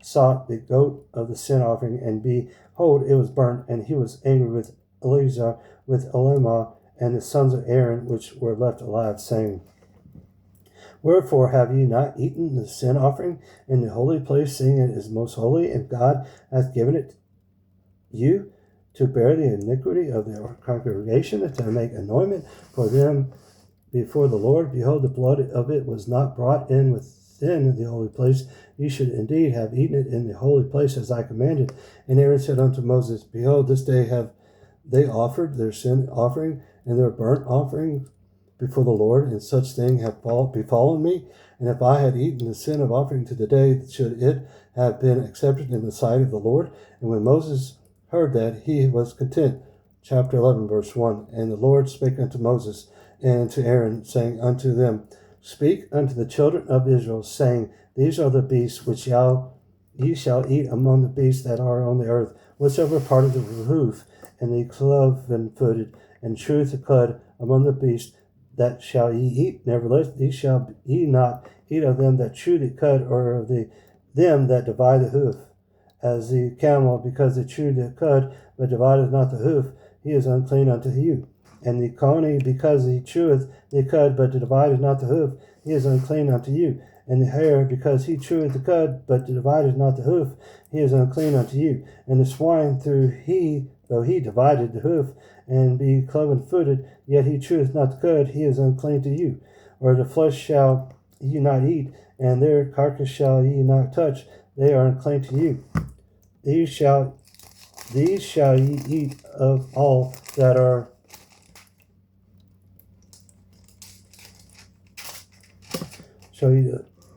sought the goat of the sin offering, and behold, it was burnt, and he was angry with Eleazar, with Elamah, and the sons of Aaron, which were left alive, saying, Wherefore have ye not eaten the sin offering in the holy place, seeing it is most holy, and God hath given it you to bear the iniquity of the congregation, and to make anointment for them before the Lord? Behold, the blood of it was not brought in within the holy place. Ye should indeed have eaten it in the holy place, as I commanded. And Aaron said unto Moses, Behold, this day have they offered their sin offering and their burnt offering before the Lord, and such thing have befallen me. And if I had eaten the sin of offering to the day, should it have been accepted in the sight of the Lord? And when Moses heard that, he was content. Chapter 11, verse 1. And the Lord spake unto Moses and to Aaron, saying unto them, Speak unto the children of Israel, saying, These are the beasts which ye shall eat among the beasts that are on the earth, whatsoever part of the hoof, and the cloven-footed, and cheweth the cud among the beasts, that shall ye eat. Nevertheless, shall ye not eat of them that chew the cud, or of them that divide the hoof. As the camel, because they chew the cud, but divideth not the hoof, he is unclean unto you. And the coney, because he cheweth the cud, but divideth not the hoof, he is unclean unto you. And the hare, because he cheweth the cud, but divideth not the hoof, he is unclean unto you. And the swine, though he divided the hoof, and be cloven-footed, yet he cheweth not the cud, he is unclean to you. Or the flesh shall ye not eat, and their carcass shall ye not touch, they are unclean to you. These shall ye eat of all that are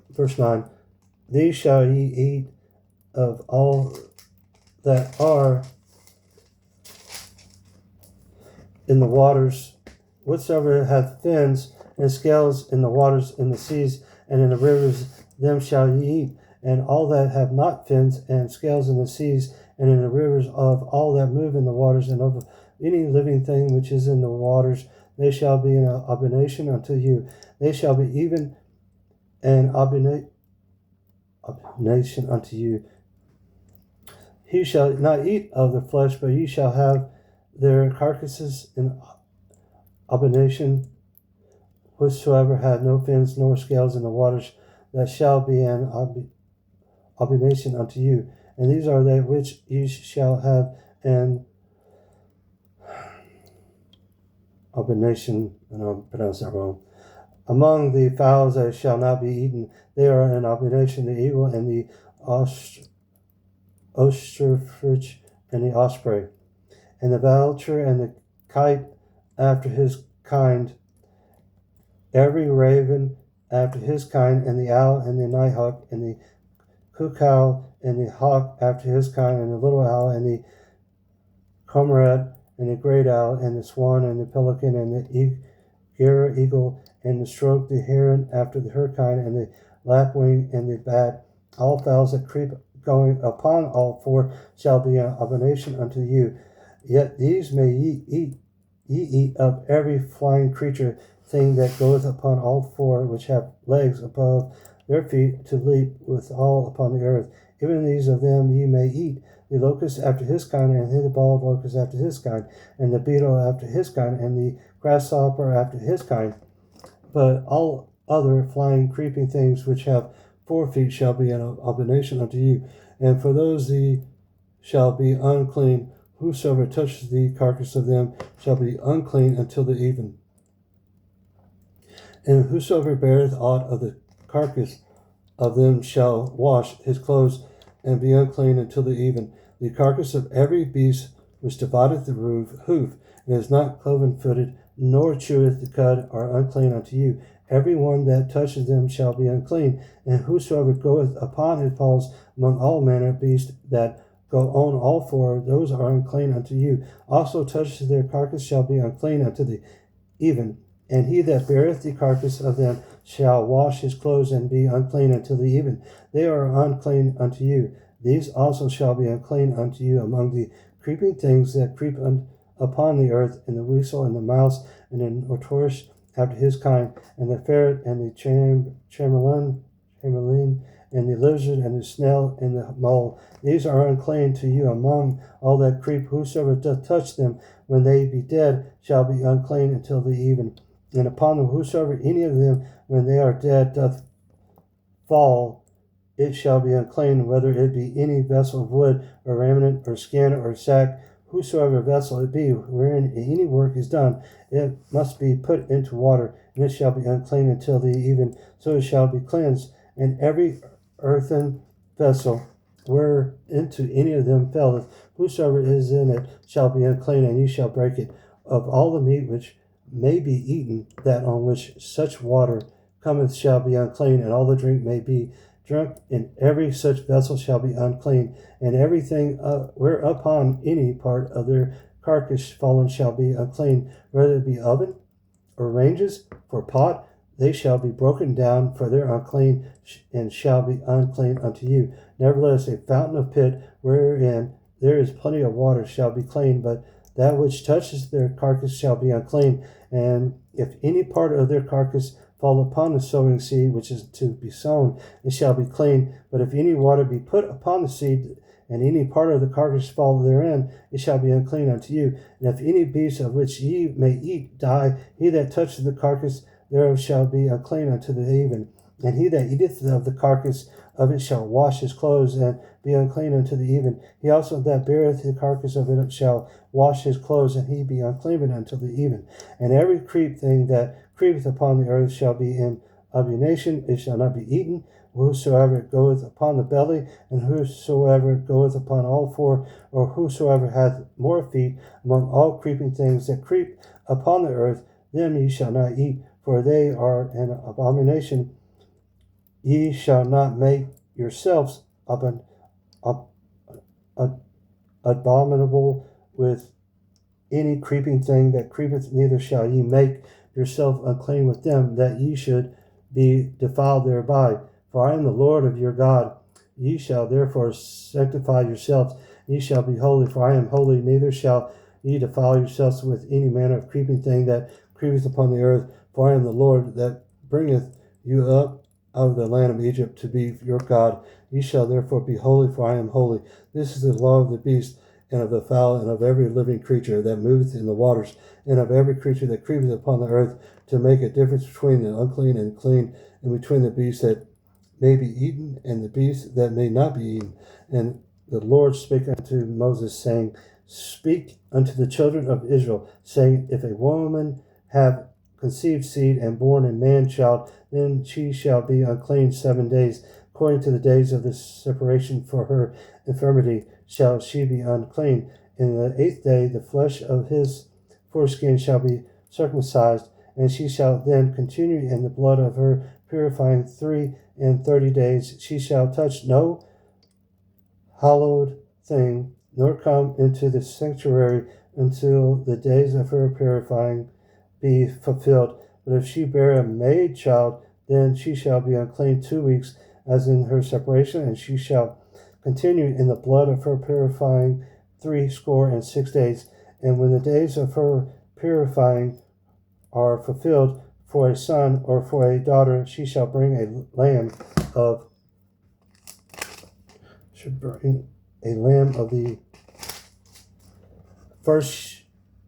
verse 9. These shall ye eat of all that are in the waters, whatsoever hath fins and scales in the waters, in the seas, and in the rivers, them shall ye eat. And all that have not fins and scales in the seas, and in the rivers, of all that move in the waters, and of any living thing which is in the waters, they shall be an abomination unto you. They shall be even an abomination unto you. He shall not eat of the flesh, but ye shall have their carcasses in abomination. Whosoever hath no fins nor scales in the waters, that shall be an abomination unto you. And these are they which ye shall have an abomination, and I'll pronounce that wrong. Among the fowls that shall not be eaten, they are an abomination: the eagle, and the ostrich, and the osprey, and the vulture, and the kite after his kind, every raven after his kind, and the owl, and the nighthawk, and the cuckoo, and the hawk after his kind, and the little owl, and the cormorant, and the great owl, and the swan, and the pelican, and the eagle, and the stroke, the heron after her kind, and the lapwing, and the bat. All fowls that creep going upon all four shall be an abomination unto you. Yet these may ye eat of every flying creature thing that goeth upon all four, which have legs above their feet to leap withal upon the earth. Even these of them ye may eat: the locust after his kind, and the bald locust after his kind, and the beetle after his kind, and the grasshopper after his kind. But all other flying, creeping things which have 4 feet shall be an abomination unto you. And for those ye shall be unclean. Whosoever touches the carcass of them shall be unclean until the even. And whosoever beareth aught of the carcass of them shall wash his clothes, and be unclean until the even. The carcass of every beast which divideth the hoof, and is not cloven-footed, nor cheweth the cud, are unclean unto you. Every one that touches them shall be unclean. And whosoever goeth upon his paws among all manner of beasts that go on all four, those are unclean unto you. Also touches their carcass shall be unclean unto the even. And he that beareth the carcass of them shall wash his clothes and be unclean until the even. They are unclean unto you. These also shall be unclean unto you among the creeping things that creep upon the earth, and the weasel, and the mouse, and the tortoise after his kind, and the ferret, and the chameleon, and the lizard, and the snail, and the mole. These are unclean to you among all that creep. Whosoever doth touch them when they be dead shall be unclean until the even. And upon whosoever any of them when they are dead doth fall, it shall be unclean, whether it be any vessel of wood, or raiment, or skin, or sack. Whosoever vessel it be, wherein any work is done, it must be put into water, and it shall be unclean until the even, so it shall be cleansed. And every earthen vessel whereinto any of them falleth, whosoever is in it shall be unclean, and ye shall break it. Of all the meat which may be eaten, that on which such water cometh shall be unclean, and all the drink may be drunk in every such vessel shall be unclean, and everything whereupon any part of their carcass fallen shall be unclean, whether it be oven or ranges for pot, they shall be broken down, for their unclean, and shall be unclean unto you. Nevertheless, a fountain of pit wherein there is plenty of water shall be clean, but that which touches their carcass shall be unclean. And if any part of their carcass fall upon the sowing seed which is to be sown, it shall be clean. But if any water be put upon the seed, and any part of the carcass fall therein, it shall be unclean unto you. And if any beast of which ye may eat die, he that toucheth the carcass thereof shall be unclean unto the even. And he that eateth of the carcass of it shall wash his clothes, and be unclean unto the even. He also that beareth the carcass of it shall wash his clothes, and he be unclean unto the even. And every creep thing that creepeth upon the earth shall be in abomination, it shall not be eaten. Whosoever goeth upon the belly, and whosoever goeth upon all four, or whosoever hath more feet among all creeping things that creep upon the earth, them ye shall not eat, for they are an abomination. Ye shall not make yourselves abominable with any creeping thing that creepeth, neither shall ye make yourself unclean with them, that ye should be defiled thereby. For I am the Lord of your God. Ye shall therefore sanctify yourselves, ye shall be holy, for I am holy. Neither shall ye defile yourselves with any manner of creeping thing that creepeth upon the earth, for I am the Lord that bringeth you up out of the land of Egypt to be your God. Ye shall therefore be holy, for I am holy. This is the law of the beast, and of the fowl, and of every living creature that moveth in the waters, and of every creature that creepeth upon the earth, to make a difference between the unclean and clean, and between the beast that may be eaten, and the beast that may not be eaten. And the Lord spake unto Moses, saying, Speak unto the children of Israel, saying, If a woman have conceived seed, and born a man child, then she shall be unclean 7 days. According to the days of the separation for her infirmity shall she be unclean. In the 8th day the flesh of his foreskin shall be circumcised, and she shall then continue in the blood of her purifying 3 days. She shall touch no hallowed thing, nor come into the sanctuary until the days of her purifying be fulfilled. But if she bear a maid child, then she shall be unclean 2 weeks, as in her separation, and she shall continue in the blood of her purifying 66 days. And when the days of her purifying are fulfilled, for a son or for a daughter, she shall bring a lamb of the first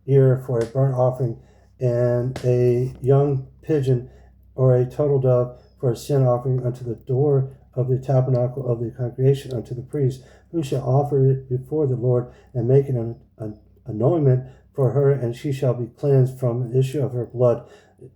year for a burnt offering, and a young pigeon or a turtle dove for a sin offering unto the door of the tabernacle of the congregation unto the priest, who shall offer it before the Lord, and make an anointment for her, and she shall be cleansed from the issue of her blood.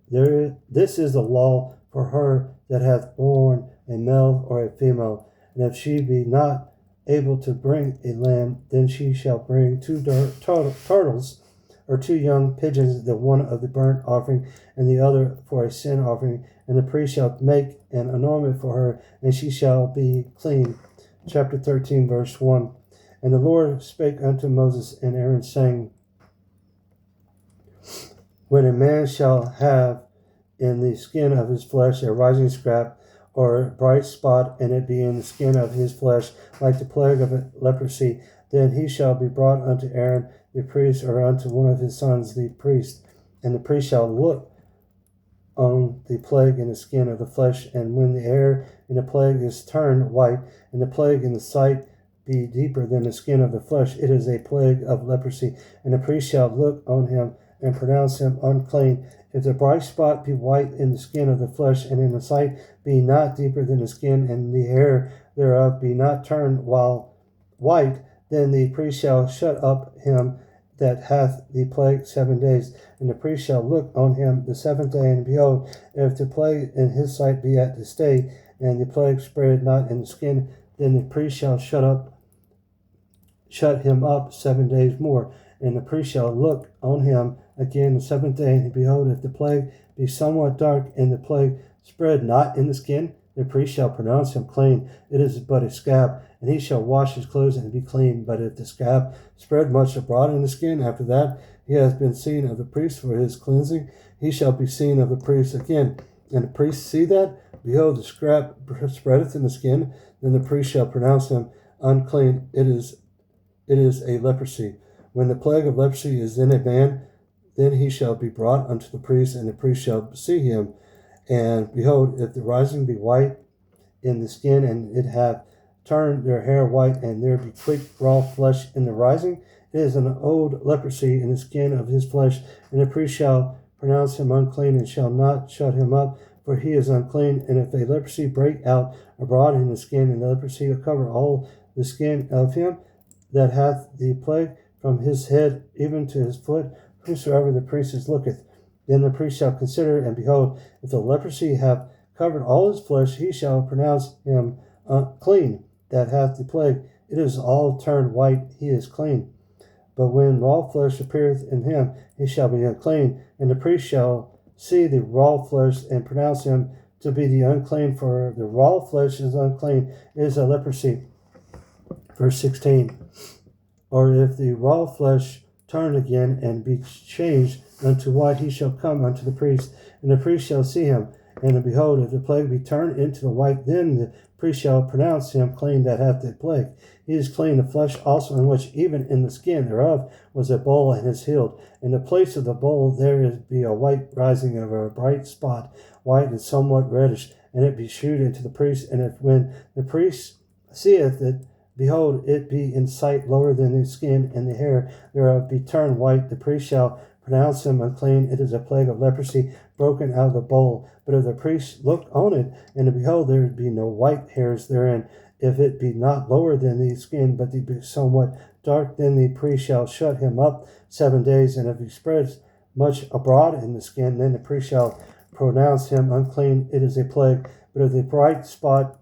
This is the law for her that hath borne a male or a female. And if she be not able to bring a lamb, then she shall bring 2 turtles, or 2 young pigeons, the one of the burnt offering, and the other for a sin offering. And the priest shall make an anointment for her, and she shall be clean. Chapter 13, verse 1. And the Lord spake unto Moses and Aaron, saying, When a man shall have in the skin of his flesh a rising scrap or a bright spot, and it be in the skin of his flesh, like the plague of leprosy, then he shall be brought unto Aaron the priest, or unto one of his sons the priest. And the priest shall look on the plague in the skin of the flesh, and when the hair in the plague is turned white, and the plague in the sight be deeper than the skin of the flesh, it is a plague of leprosy. And the priest shall look on him and pronounce him unclean. If the bright spot be white in the skin of the flesh, and in the sight be not deeper than the skin, and the hair thereof be not turned while white, then the priest shall shut up him that hath the plague 7 days. And the priest shall look on him the seventh day, and behold, if the plague in his sight be at the stay, and the plague spread not in the skin, then the priest shall shut him up 7 days more. And the priest shall look on him again the seventh day, and behold, if the plague be somewhat dark, and the plague spread not in the skin, the priest shall pronounce him clean. It is but a scab, and he shall wash his clothes and be clean. But if the scab spread much abroad in the skin, after that he has been seen of the priest for his cleansing, he shall be seen of the priest again. And the priest see that, behold, the scab spreadeth in the skin, then the priest shall pronounce him unclean. It is a leprosy. When the plague of leprosy is in a man, then he shall be brought unto the priest, and the priest shall see him. And behold, if the rising be white in the skin, and it have turned their hair white, and there be quick raw flesh in the rising, it is an old leprosy in the skin of his flesh, and the priest shall pronounce him unclean, and shall not shut him up, for he is unclean. And if a leprosy break out abroad in the skin, and the leprosy cover all the skin of him that hath the plague, from his head even to his foot, whosoever the priest looketh, then the priest shall consider, and behold, if the leprosy have covered all his flesh, he shall pronounce him clean that hath the plague. It is all turned white, he is clean. But when raw flesh appeareth in him, he shall be unclean, and the priest shall see the raw flesh, and pronounce him to be the unclean, for the raw flesh is unclean, it is a leprosy. Verse 16. Or if the raw flesh turn again, and be changed unto white, he shall come unto the priest, and the priest shall see him. And behold, if the plague be turned into the white, then the priest shall pronounce him clean that hath the plague. He is clean. The flesh also, in which even in the skin thereof was a bowl, and is healed. In the place of the bowl there is be a white rising of a bright spot, white and somewhat reddish, and it be shewed unto the priest. And if when the priest seeth it, behold, it be in sight lower than the skin, and the hair thereof be turned white, the priest shall pronounce him unclean. It is a plague of leprosy broken out of the bowl. But if the priest look on it, and behold, there be no white hairs therein, if it be not lower than the skin, but be somewhat dark, then the priest shall shut him up 7 days. And if he spreads much abroad in the skin, then the priest shall pronounce him unclean. It is a plague. But if the bright spot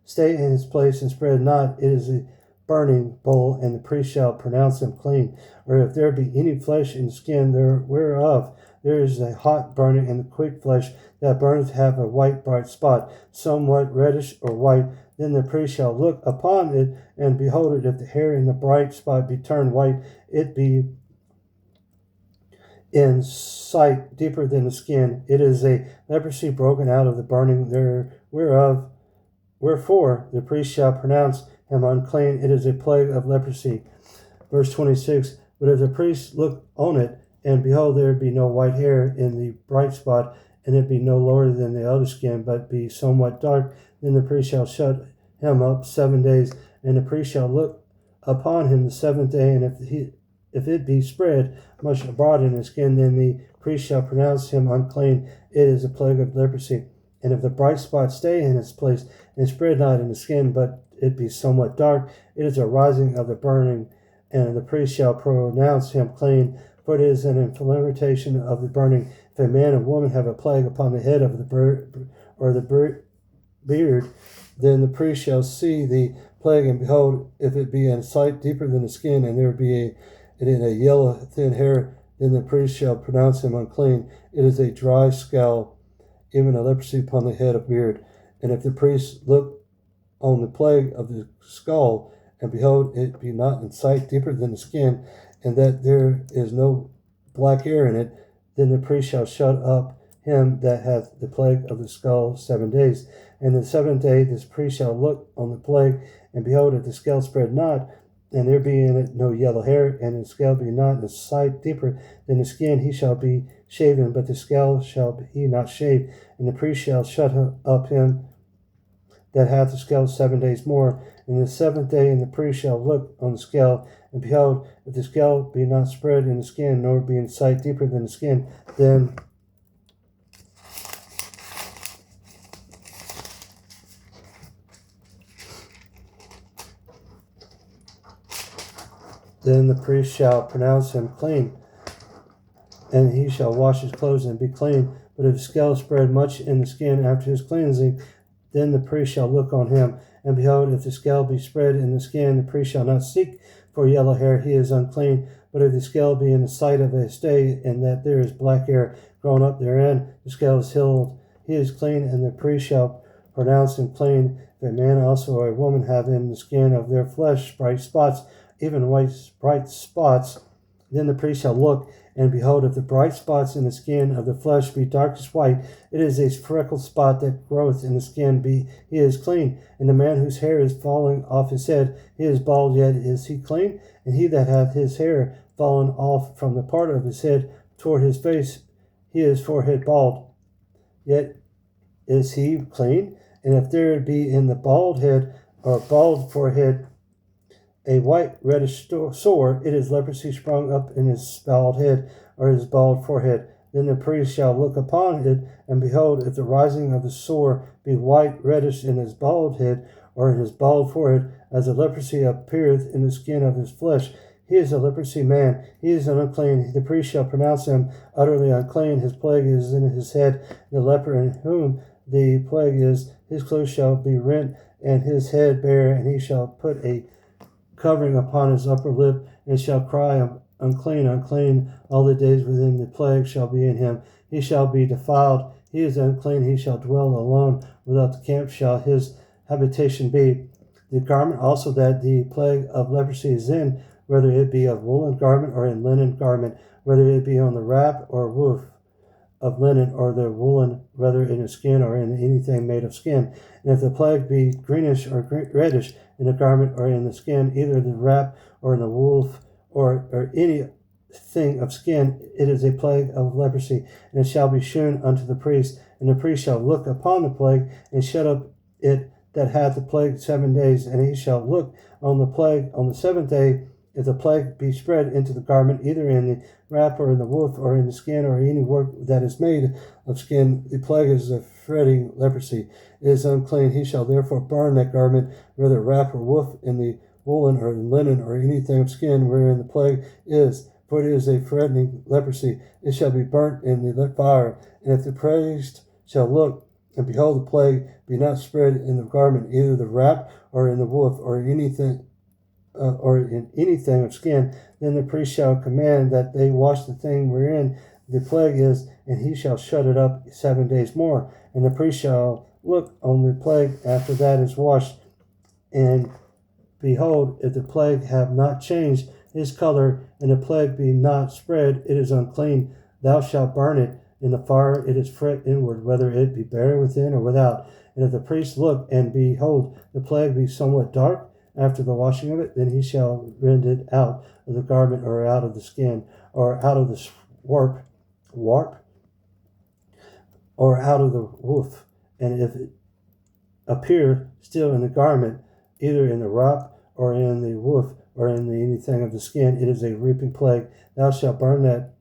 stay in his place and spread not, it is a burning bowl, and the priest shall pronounce him clean. Or if there be any flesh in the skin whereof there is a hot burning, and the quick flesh that burneth have a white bright spot, somewhat reddish or white, then the priest shall look upon it, and behold it, if the hair in the bright spot be turned white, it be in sight deeper than the skin, it is a leprosy broken out of the burning whereof. Wherefore the priest shall pronounce him unclean. It is a plague of leprosy. Verse 26. But if the priest look on it, and behold, there be no white hair in the bright spot, and it be no lower than the other skin, but be somewhat dark, then the priest shall shut him up 7 days, and the priest shall look upon him the seventh day, and if it be spread much abroad in the skin, then the priest shall pronounce him unclean. It is a plague of leprosy. And if the bright spot stay in its place, and spread not in the skin, but it be somewhat dark, it is a rising of the burning, and the priest shall pronounce him clean, for it is an inflammation of the burning. If a man and woman have a plague upon the head of the beard, then the priest shall see the plague, and behold, if it be in sight deeper than the skin, and there be in a yellow thin hair, then the priest shall pronounce him unclean. It is a dry scald, even a leprosy upon the head of beard. And if the priest look on the plague of the skull, and behold, it be not in sight deeper than the skin, and that there is no black hair in it, then the priest shall shut up him that hath the plague of the skull 7 days. And the 7th day this priest shall look on the plague, and behold, if the scale spread not, and there be in it no yellow hair, and the scale be not in the sight deeper than the skin, he shall be shaven, but the scale shall he not shave. And the priest shall shut up him that hath the scale 7 days more. And the 7th day, and the priest shall look on the scale, and behold, if the scale be not spread in the skin, nor be in sight deeper than the skin, then the priest shall pronounce him clean, and he shall wash his clothes and be clean. But if the scale spread much in the skin after his cleansing, then the priest shall look on him. And behold, if the scale be spread in the skin, the priest shall not seek for yellow hair, he is unclean. But if the scale be in the sight of a stay, and that there is black hair grown up therein, the scale is healed, he is clean, and the priest shall pronounce him clean. If a man also or a woman have in the skin of their flesh bright spots, even white bright spots, then the priest shall look, and behold, if the bright spots in the skin of the flesh be darkest white, it is a freckled spot that groweth in the skin, he is clean. And the man whose hair is falling off his head, he is bald, yet is he clean. And he that hath his hair fallen off from the part of his head toward his face, he is forehead bald, yet is he clean. And if there be in the bald head or bald forehead a white reddish sore, it is leprosy sprung up in his bald head or his bald forehead. Then the priest shall look upon it, and behold, if the rising of the sore be white reddish in his bald head or in his bald forehead, as the leprosy appeareth in the skin of his flesh, he is a leprosy man, he is an unclean. The priest shall pronounce him utterly unclean. His plague is in his head. The leper in whom the plague is, his clothes shall be rent, and his head bare, and he shall put a covering upon his upper lip, and shall cry, unclean, unclean, all the days within the plague shall be in him. He shall be defiled, he is unclean, he shall dwell alone, without the camp shall his habitation be. The garment also that the plague of leprosy is in, whether it be of woolen garment or in linen garment, whether it be on the wrap or woof of linen, or the woolen, whether in the skin or in anything made of skin. And if the plague be greenish or reddish in the garment or in the skin, either the wrap or in the woof or anything of skin, it is a plague of leprosy, and it shall be shewn unto the priest. And the priest shall look upon the plague, and shut up it that hath the plague 7 days, and he shall look on the plague on the 7th day. If the plague be spread into the garment, either in the wrap or in the woof or in the skin or any work that is made of skin, the plague is a fretting leprosy. It is unclean. He shall therefore burn that garment, whether wrap or woof, in the woolen or in linen or anything of skin wherein the plague is, for it is a fretting leprosy. It shall be burnt in the fire. And if the priest shall look, and behold, the plague be not spread in the garment, either the wrap or in the woof or anything or in anything of skin, then the priest shall command that they wash the thing wherein the plague is, and he shall shut it up 7 days more. And the priest shall look on the plague after that is washed, and behold, if the plague have not changed his color, and the plague be not spread, it is unclean. Thou shalt burn it in the fire. It is fret inward, whether it be bare within or without. And if the priest look, and behold, the plague be somewhat dark after the washing of it, then he shall rend it out of the garment, or out of the skin, or out of the warp, or out of the woof. And if it appear still in the garment, either in the wrap, or in the woof, or in anything of the skin, it is a reaping plague. Thou shalt burn that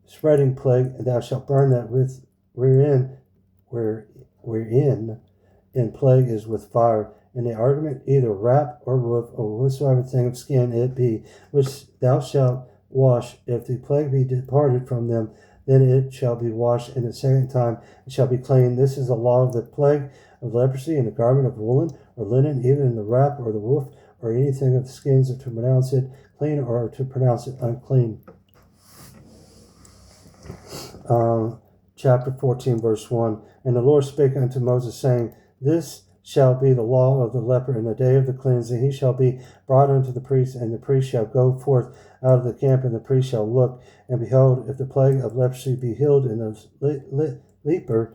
spreading plague, and thou shalt burn that wherein in plague is with fire. And the argument, either wrap or woof, or whatsoever thing of skin it be, which thou shalt wash, if the plague be departed from them, then it shall be washed, and the second time it shall be clean. This is the law of the plague of leprosy in the garment of woolen or linen, either in the wrap or the woof, or anything of the skins, to pronounce it clean or to pronounce it unclean. Chapter 14, verse 1. And the Lord spake unto Moses, saying, This shall be the law of the leper in the day of the cleansing. He shall be brought unto the priest, and the priest shall go forth out of the camp, and the priest shall look, and behold, if the plague of leprosy be healed in the leper,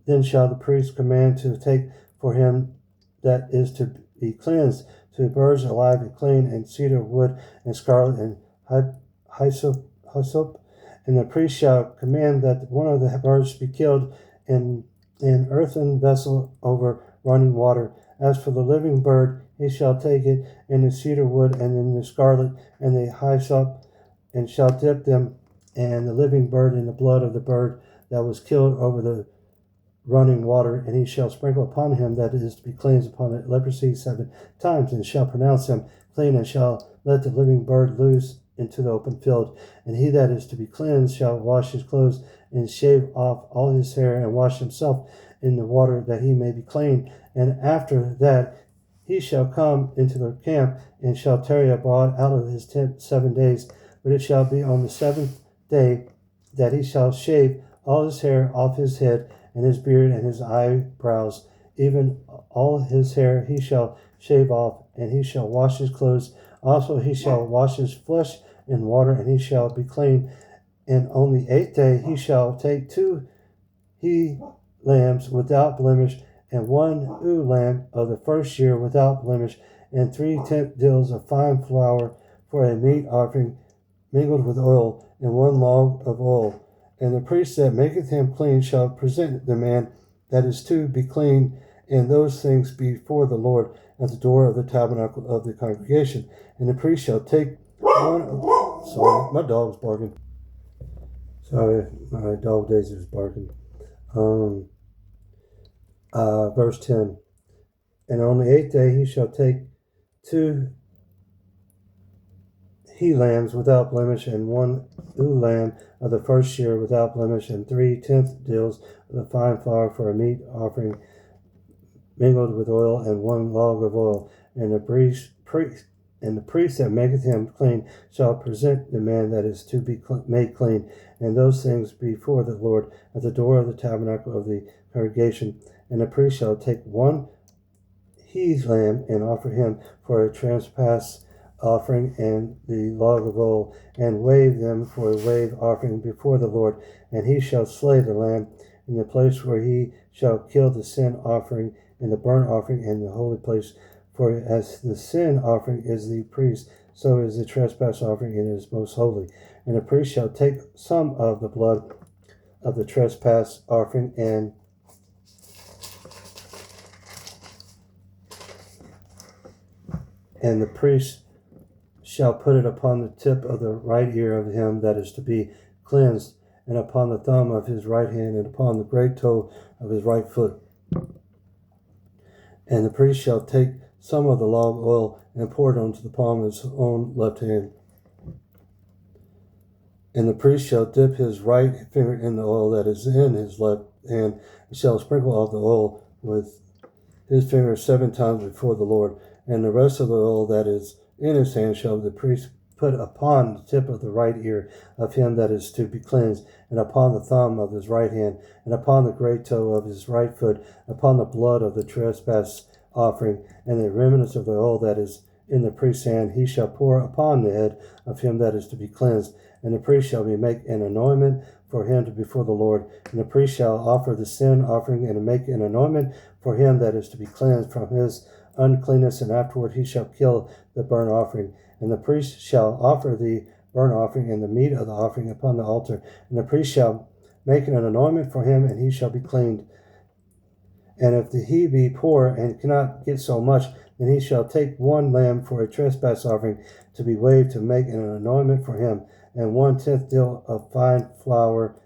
then shall the priest command to take for him that is to be cleansed 2 birds alive and clean, and cedar wood, and scarlet, and hyssop. And the priest shall command that one of the birds be killed in an earthen vessel over running water. As for the living bird, he shall take it in the cedar wood, and in the scarlet, and the hyssop, and shall dip them and the living bird in the blood of the bird that was killed over the running water, and he shall sprinkle upon him that is to be cleansed upon the leprosy 7 times, and shall pronounce him clean, and shall let the living bird loose into the open field. And he that is to be cleansed shall wash his clothes, and shave off all his hair, and wash himself in the water, that he may be clean. And after that he shall come into the camp, and shall tarry abroad out of his tent 7 days. But it shall be on the 7th day that he shall shave all his hair off his head, and his beard, and his eyebrows, even all his hair he shall shave off, and he shall wash his clothes. Also he shall wash his flesh in water, and he shall be clean. And on the 8th day he shall take 2 he lambs without blemish, and 1 ewe lamb of the first year without blemish, and 3 tenth deals of fine flour for a meat offering mingled with oil, and 1 log of oil. And the priest that maketh him clean shall present the man that is to be clean, and those things before the Lord at the door of the tabernacle of the congregation. And the priest shall take one of... Sorry, my dog's barking. Sorry, my dog Daisy was barking. Verse 10. And on the 8th day he shall take 2 he lambs without blemish, and 1 ewe lamb of the first year without blemish, and 3 tenth deals of the fine flour for a meat offering mingled with oil, and 1 log of oil. And the priest that maketh him clean shall present the man that is to be made clean, and those things before the Lord at the door of the tabernacle of the congregation. And the priest shall take 1 he lamb, and offer him for a trespass offering, and the log of oil, and wave them for a wave offering before the Lord. And he shall slay the lamb in the place where he shall kill the sin offering and the burnt offering in the holy place. For as the sin offering is the priest, so is the trespass offering, and is most holy. And the priest shall take some of the blood of the trespass offering, and the priest shall put it upon the tip of the right ear of him that is to be cleansed, and upon the thumb of his right hand, and upon the great toe of his right foot. And the priest shall take some of the log oil, and pour it onto the palm of his own left hand. And the priest shall dip his right finger in the oil that is in his left hand, and shall sprinkle off the oil with his finger 7 times before the Lord. And the rest of the oil that is in his hand shall the priest put upon the tip of the right ear of him that is to be cleansed, and upon the thumb of his right hand, and upon the great toe of his right foot, upon the blood of the trespass offering. And the remnants of the oil that is in the priest's hand he shall pour upon the head of him that is to be cleansed. And the priest shall make an anointment for him before the Lord. And the priest shall offer the sin offering, and make an anointment for him that is to be cleansed from his uncleanness, and afterward he shall kill the burnt offering. And the priest shall offer the burnt offering and the meat of the offering upon the altar. And the priest shall make an anointment for him, and he shall be cleaned. And if he be poor and cannot get so much, then he shall take 1 lamb for a trespass offering to be waved, to make an anointment for him, and 1 tenth deal of fine flour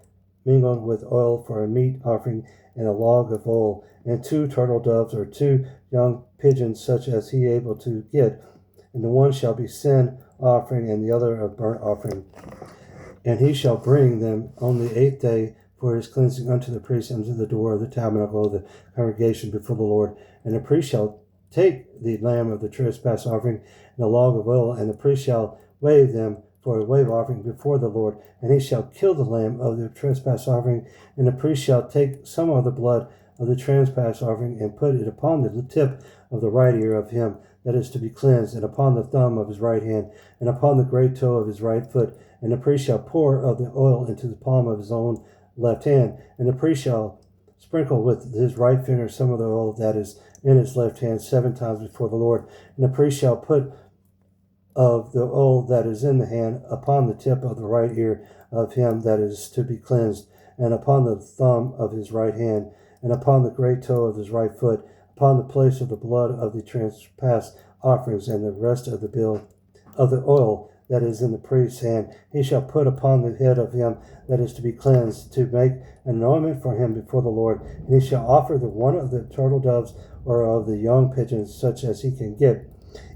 mingled with oil for a meat offering, and a log of oil, and 2 turtle doves, or 2 young pigeons, such as he able to get. And the one shall be sin offering, and the other a burnt offering. And he shall bring them on the 8th day for his cleansing unto the priest, unto the door of the tabernacle of the congregation before the Lord. And the priest shall take the lamb of the trespass offering and a log of oil, and the priest shall wave them for a wave offering before the Lord. And he shall kill the lamb of the trespass offering, and the priest shall take some of the blood of the trespass offering, and put it upon the tip of the right ear of him that is to be cleansed, and upon the thumb of his right hand, and upon the great toe of his right foot. And the priest shall pour of the oil into the palm of his own left hand, and the priest shall sprinkle with his right finger some of the oil that is in his left hand 7 times before the Lord. And the priest shall put of the oil that is in the hand upon the tip of the right ear of him that is to be cleansed, and upon the thumb of his right hand, and upon the great toe of his right foot, upon the place of the blood of the trespass offerings, and the rest of the bill of the oil that is in the priest's hand he shall put upon the head of him that is to be cleansed, to make an anointment for him before the Lord. And he shall offer the one of the turtle doves or of the young pigeons, such as he can get,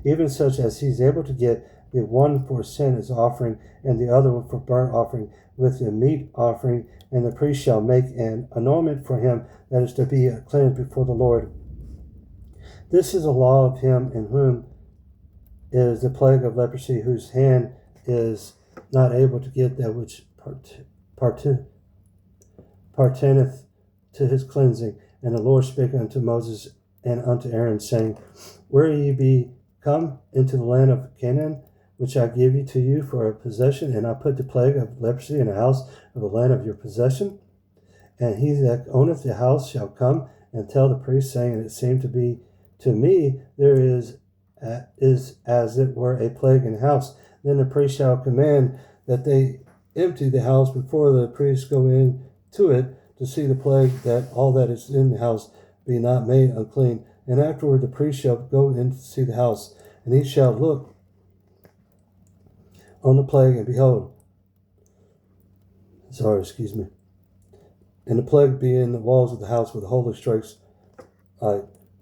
even such as he is able to get, the one for sin is offering, and the other one for burnt offering, with the meat offering. And the priest shall make an anointment for him that is to be cleansed before the Lord. This is a law of him in whom is the plague of leprosy, whose hand is not able to get that which pertaineth to his cleansing. And the Lord spake unto Moses and unto Aaron, saying, Where ye be come into the land of Canaan, which I give you to you for a possession, and I put the plague of leprosy in the house of the land of your possession. And he that owneth the house shall come and tell the priest, saying, It seemed to be to me there is as it were a plague in the house. Then the priest shall command that they empty the house before the priest go into it to see the plague, that all that is in the house be not made unclean. And afterward the priest shall go in to see the house, and he shall look on the plague, and behold, and the plague be in the walls of the house with the holy strikes.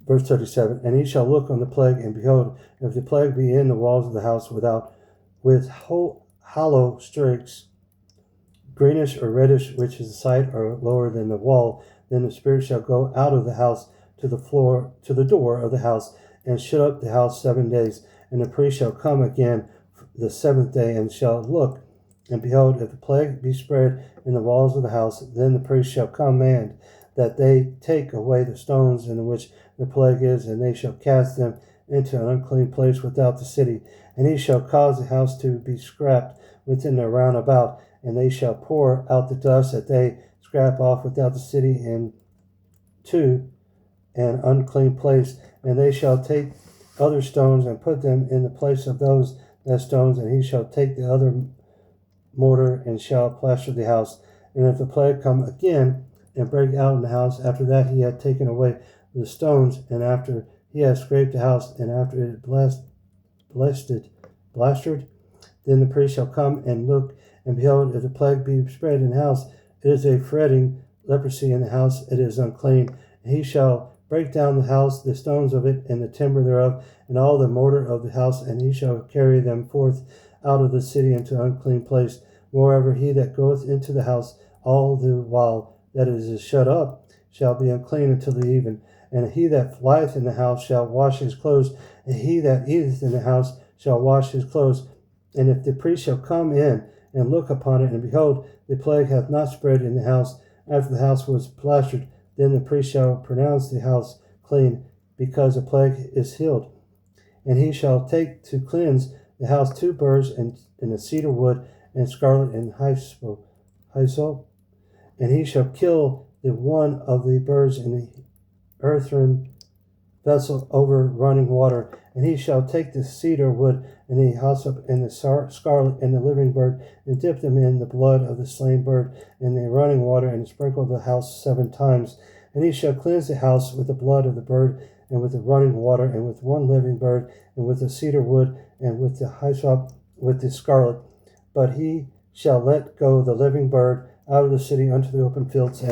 Verse 37, and he shall look on the plague, and behold, if the plague be in the walls of the house with hollow streaks, greenish or reddish, which is the side or lower than the wall, then the spirit shall go out of the house to the door of the house, and shut up the house 7 days. And the priest shall come again the 7th day, and shall look, and behold, if the plague be spread in the walls of the house, then the priest shall command that they take away the stones in which the plague is, and they shall cast them into an unclean place without the city. And he shall cause the house to be scraped within the round about, and they shall pour out the dust that they scrap off without the city into an unclean place. And they shall take other stones and put them in the place of those that stones, and he shall take the other mortar and shall plaster the house. And if the plague come again and break out in the house, after that he had taken away the stones, and after he had scraped the house, and after it plastered, then the priest shall come and look, and behold, if the plague be spread in the house, it is a fretting leprosy in the house, it is unclean. And he shall break down the house, the stones of it, and the timber thereof, and all the mortar of the house, and he shall carry them forth out of the city into an unclean place. Moreover, he that goeth into the house all the while that it is shut up shall be unclean until the even. And he that flieth in the house shall wash his clothes, and he that eateth in the house shall wash his clothes. And if the priest shall come in and look upon it, and behold, the plague hath not spread in the house, after the house was plastered, then the priest shall pronounce the house clean, because the plague is healed. And he shall take to cleanse the house 2 birds and a cedar wood, and scarlet and hyssop. And he shall kill the one of the birds in the earthen vessel over running water. And he shall take the cedar wood and the hyssop and the scarlet and the living bird, and dip them in the blood of the slain bird and the running water, and sprinkle the house 7 times. And he shall cleanse the house with the blood of the bird, and with the running water, and with 1 living bird, and with the cedar wood, and with the hyssop, with the scarlet. But he shall let go the living bird out of the city unto the open fields,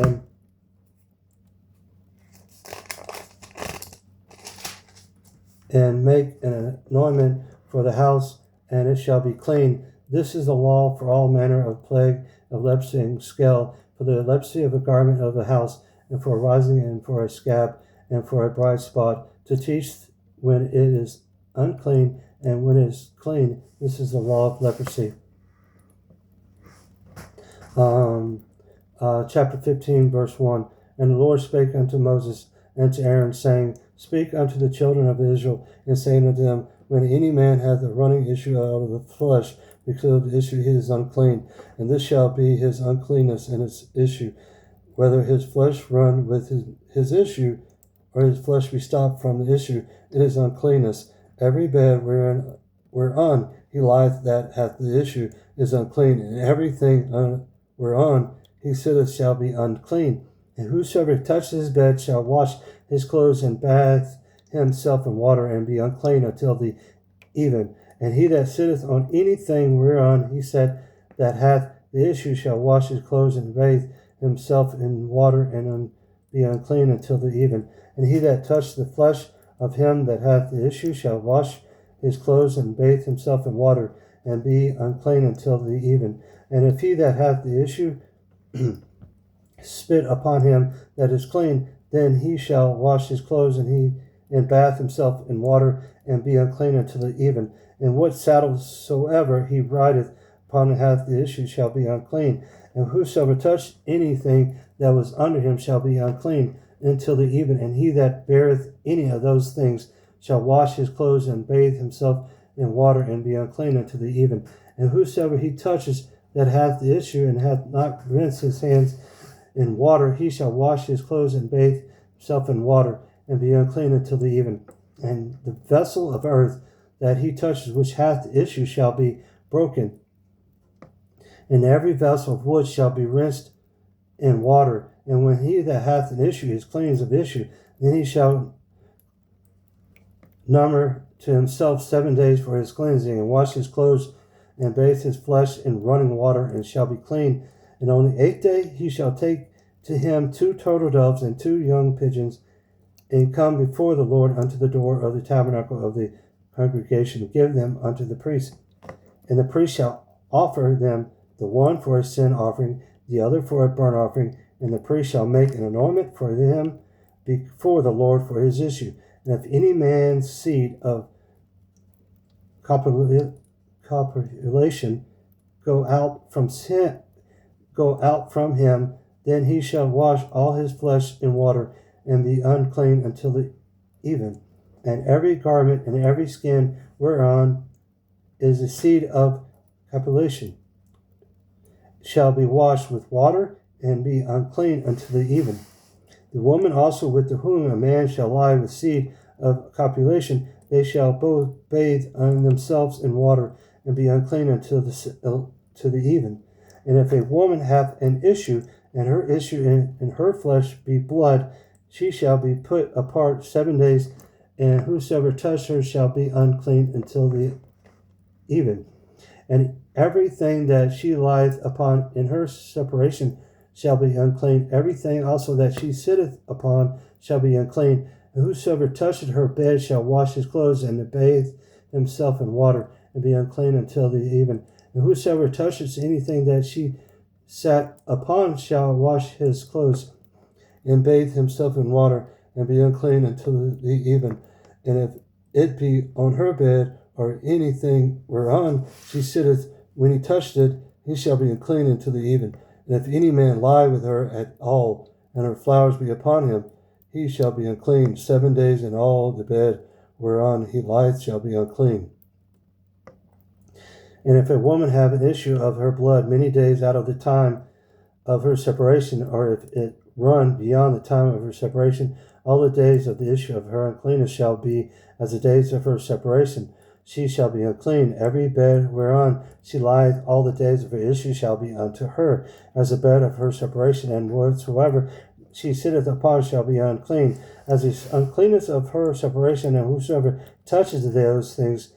and make an anointment for the house, and it shall be clean. This is the law for all manner of plague of leprosy and scale, for the leprosy of a garment of the house, and for a rising, and for a scab, and for a bright spot, to teach when it is unclean, and when it is clean. This is the law of leprosy. Chapter 15, verse 1. And the Lord spake unto Moses and to Aaron, saying, Speak unto the children of Israel, and say unto them, When any man hath a running issue out of the flesh, because of the issue he is unclean, and this shall be his uncleanness and its issue, whether his flesh run with his issue, or his flesh be stopped from the issue, it is uncleanness. Every bed whereon he lieth that hath the issue is unclean, and everything whereon he sitteth shall be unclean. And whosoever touches his bed shall wash his clothes and bathe himself in water, and be unclean until the even. And he that sitteth on anything whereon he sat that hath the issue shall wash his clothes and bathe himself in water, and be unclean until the even. And he that touched the flesh of him that hath the issue shall wash his clothes and bathe himself in water, and be unclean until the even. And if he that hath the issue spit upon him that is clean, then he shall wash his clothes, and bath himself in water, and be unclean until the even. And what saddle soever he rideth upon and hath the issue shall be unclean. And whosoever touched anything that was under him shall be unclean until the even. And he that beareth any of those things shall wash his clothes and bathe himself in water, and be unclean until the even. And whosoever he touches that hath the issue, and hath not rinsed his hands in water, he shall wash his clothes and bathe himself in water, and be unclean until the even. And the vessel of earth that he touches which hath the issue shall be broken, and every vessel of wood shall be rinsed in water. And when he that hath an issue is cleansed of issue, then he shall number to himself 7 days for his cleansing, and wash his clothes, and bathe his flesh in running water, and shall be clean. And on the 8th day he shall take to him 2 turtle doves and 2 young pigeons, and come before the Lord unto the door of the tabernacle of the congregation, and give them unto the priest. And the priest shall offer them, the one for a sin offering, the other for a burnt offering, and the priest shall make an anointment for them before the Lord for his issue. And if any man's seed of copulation go out from him, then he shall wash all his flesh in water, and be unclean until the even. And every garment and every skin whereon is the seed of copulation shall be washed with water, and be unclean until the even. The woman also with whom a man shall lie with seed of copulation, they shall both bathe themselves in water, and be unclean until to the even. And if a woman have an issue, and her issue in her flesh be blood, she shall be put apart 7 days, and whosoever touch her shall be unclean until the even. And everything that she lieth upon in her separation shall be unclean. Everything also that she sitteth upon shall be unclean. And whosoever toucheth her bed shall wash his clothes, and bathe himself in water, and be unclean until the even. And whosoever toucheth anything that she sat upon shall wash his clothes, and bathe himself in water, and be unclean until the even. And if it be on her bed, or anything whereon she sitteth, when he touched it, he shall be unclean until the even. And if any man lie with her at all, and her flowers be upon him, he shall be unclean 7 days, and all the bed whereon he lieth shall be unclean. And if a woman have an issue of her blood many days out of the time of her separation, or if it run beyond the time of her separation, all the days of the issue of her uncleanness shall be as the days of her separation. She shall be unclean. Every bed whereon she lieth all the days of her issue shall be unto her as the bed of her separation, and whatsoever she sitteth upon shall be unclean, as the uncleanness of her separation. And whosoever touches those things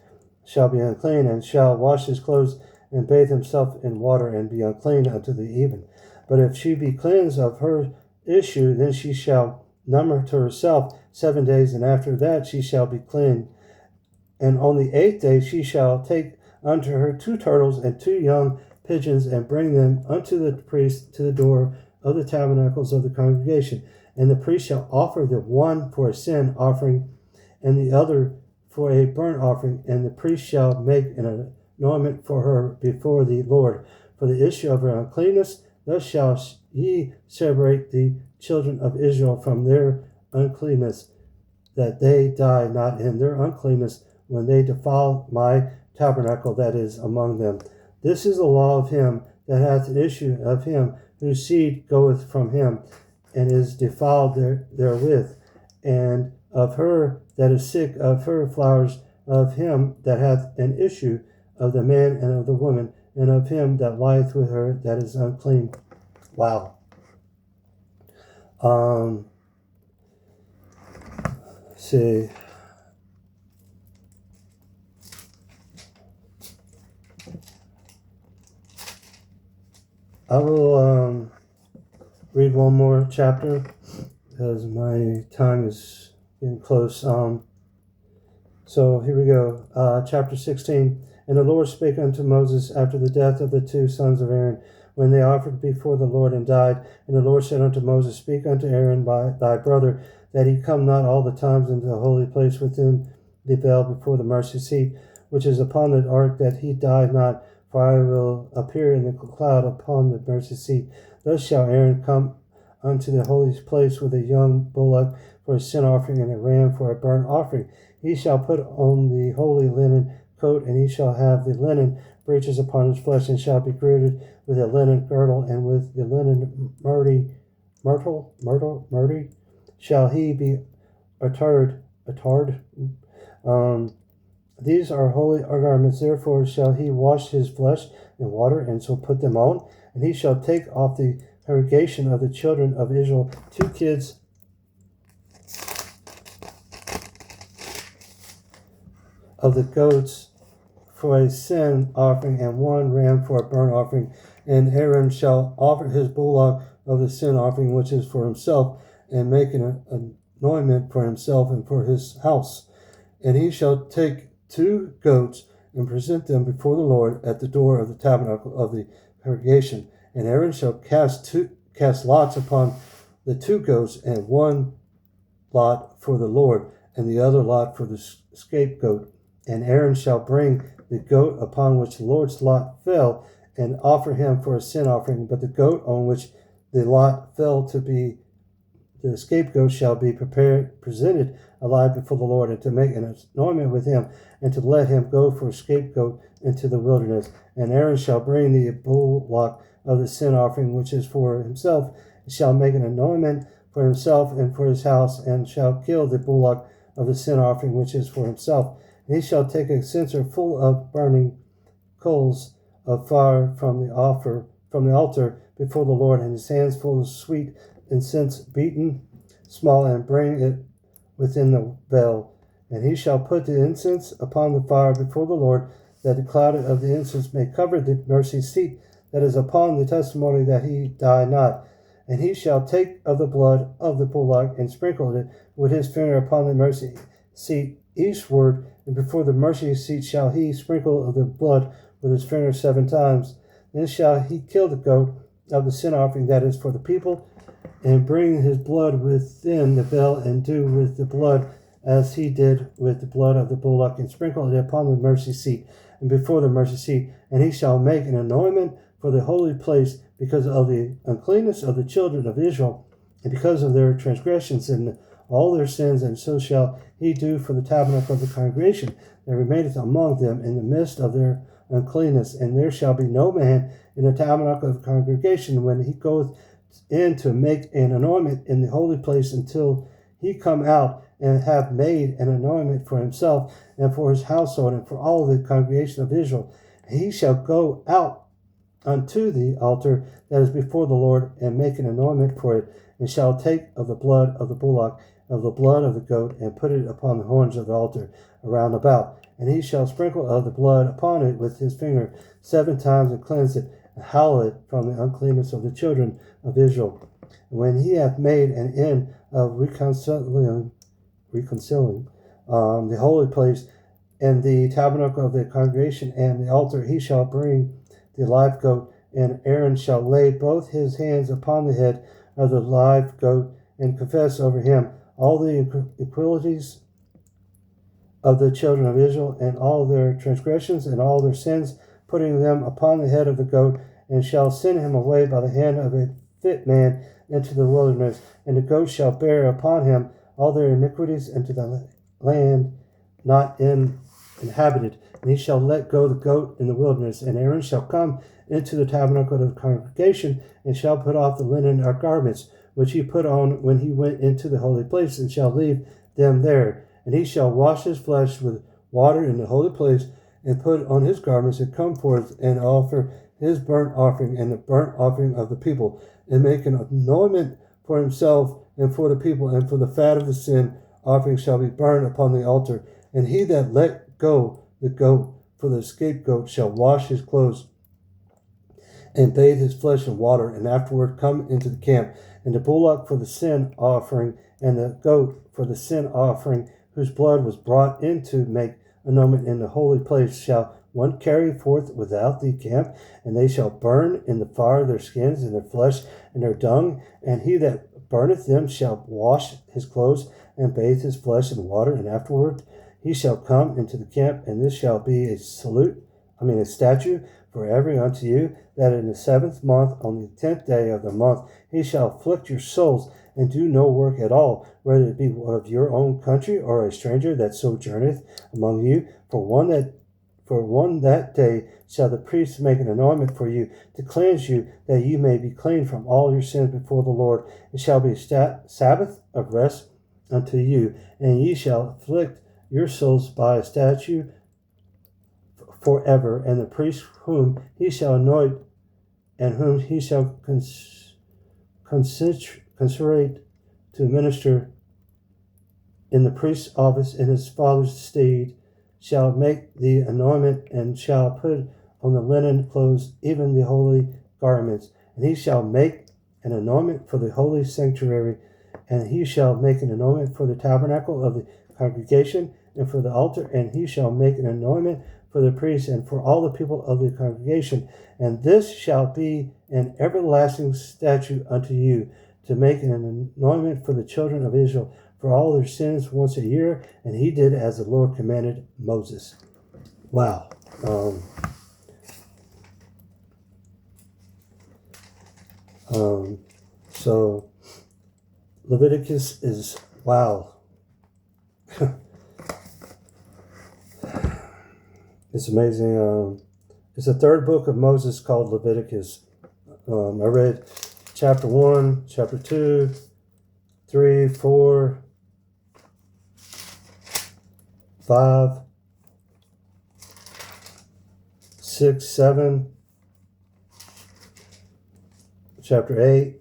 shall be unclean, and shall wash his clothes, and bathe himself in water, and be unclean unto the even. But if she be cleansed of her issue, then she shall number to herself 7 days, and after that she shall be clean. And on the 8th day she shall take unto her 2 turtles and 2 young pigeons, and bring them unto the priest to the door of the tabernacles of the congregation. And the priest shall offer the one for a sin offering, and the other for a burnt offering. And the priest shall make an anointment for her before the Lord for the issue of her uncleanness. Thus shall ye separate the children of Israel from their uncleanness, that they die not in their uncleanness when they defile my tabernacle that is among them. This is the law of him that hath an issue of him whose seed goeth from him, and is defiled therewith, and of her that is sick of her flowers, of him that hath an issue, of the man and of the woman, and of him that lieth with her that is unclean. Wow. See. I will read one more chapter because my time is getting close. So here we go. Chapter 16. And the Lord spake unto Moses after the death of the two sons of Aaron, when they offered before the Lord and died. And the Lord said unto Moses, Speak unto Aaron by thy brother, that he come not all the times into the holy place within the veil before the mercy seat, which is upon the ark, that he die not. For I will appear in the cloud upon the mercy seat. Thus shall Aaron come unto the holy place with a young bullock for a sin offering, and a ram for a burnt offering. He shall put on the holy linen coat, and he shall have the linen breeches upon his flesh, and shall be girded with a linen girdle, and with the linen myrtle shall he be attired. These are holy garments, therefore shall he wash his flesh in water, and so put them on. And he shall take off the congregation of the children of Israel 2 kids of the goats for a sin offering, and 1 ram for a burnt offering. And Aaron shall offer his bullock of the sin offering, which is for himself, and make an anointment for himself and for his house. And he shall take 2 goats and present them before the Lord at the door of the tabernacle of the congregation. And Aaron shall cast lots upon the 2 goats, and 1 lot for the Lord, and the other lot for the scapegoat. And Aaron shall bring the goat upon which the Lord's lot fell, and offer him for a sin offering. But the goat on which the lot fell to be the scapegoat shall be presented alive before the Lord, and to make an anointment with him, and to let him go for a scapegoat into the wilderness. And Aaron shall bring the bullock of the sin offering, which is for himself, and shall make an anointment for himself and for his house, and shall kill the bullock of the sin offering, which is for himself. And he shall take a censer full of burning coals of fire from the altar before the Lord, and his hands full of sweet incense beaten small, and bring it within the veil. And he shall put the incense upon the fire before the Lord, that the cloud of the incense may cover the mercy seat that is upon the testimony, that he die not. And he shall take of the blood of the bullock, and sprinkle it with his finger upon the mercy seat eastward, and before the mercy seat shall he sprinkle of the blood with his finger 7 times. Then shall he kill the goat of the sin offering that is for the people, and bring his blood within the veil, and do with the blood as he did with the blood of the bullock, and sprinkle it upon the mercy seat and before the mercy seat. And he shall make an anointment for the holy place because of the uncleanness of the children of Israel, and because of their transgressions and all their sins. And so shall he do for the tabernacle of the congregation that remaineth among them in the midst of their uncleanness. And there shall be no man in the tabernacle of the congregation when he goeth in to make an anointment in the holy place, until he come out and have made an anointment for himself and for his household and for all the congregation of Israel. He shall go out unto the altar that is before the Lord, and make an anointment for it, and shall take of the blood of the bullock, of the blood of the goat, and put it upon the horns of the altar around about. And he shall sprinkle of the blood upon it with his finger 7 times, and cleanse it, and hallow it from the uncleanness of the children of Israel. And when he hath made an end of reconciling the holy place, and the tabernacle of the congregation, and the altar, he shall bring the live goat, and Aaron shall lay both his hands upon the head of the live goat, and confess over him all the iniquities of the children of Israel, and all their transgressions and all their sins, putting them upon the head of the goat, and shall send him away by the hand of a fit man into the wilderness, and the goat shall bear upon him all their iniquities into the land not inhabited. And he shall let go the goat in the wilderness, and Aaron shall come into the tabernacle of the congregation, and shall put off the linen or garments which he put on when he went into the holy place, and shall leave them there. And he shall wash his flesh with water in the holy place, and put on his garments, and come forth and offer his burnt offering and the burnt offering of the people, and make an anointment for himself and for the people, and for the fat of the sin offering shall be burned upon the altar. And he that let go the goat for the scapegoat shall wash his clothes and bathe his flesh in water, and afterward come into the camp. And the bullock for the sin offering, and the goat for the sin offering, whose blood was brought in to make atonement in the holy place, shall one carry forth without the camp, and they shall burn in the fire their skins and their flesh and their dung. And he that burneth them shall wash his clothes and bathe his flesh in water, and afterward he shall come into the camp. And this shall be a statute forever unto you, that in the 7th month, on the 10th day of the month, he shall afflict your souls, and do no work at all, whether it be one of your own country or a stranger that sojourneth among you. For one that day shall the priest make an anointment for you, to cleanse you, that you may be clean from all your sins before the Lord. It shall be a Sabbath of rest unto you, and ye shall afflict your souls by a statute forever. And the priest whom he shall anoint, and whom he shall consecrate to minister in the priest's office in his father's stead, shall make the anointment, and shall put on the linen clothes, even the holy garments. And he shall make an anointment for the holy sanctuary, and he shall make an anointment for the tabernacle of the congregation, and for the altar, and he shall make an anointment for the priests, and for all the people of the congregation. And this shall be an everlasting statute unto you, to make an anointment for the children of Israel for all their sins once a year. And he did as the Lord commanded Moses. Wow. So Leviticus is, wow. It's amazing. It's the 3rd book of Moses called Leviticus. I read chapter 1, chapter 2, 3, 4, 5, 6, 7, chapter 8,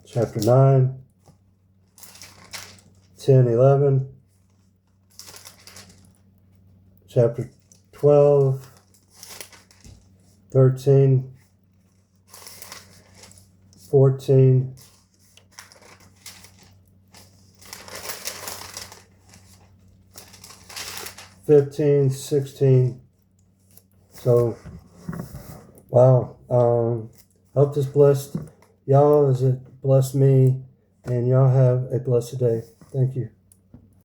chapter 9, 10, 11, chapter 12, 13, 14, 15, 16. So, wow. Hope this blessed y'all as it blessed me, and y'all have a blessed day. Thank you.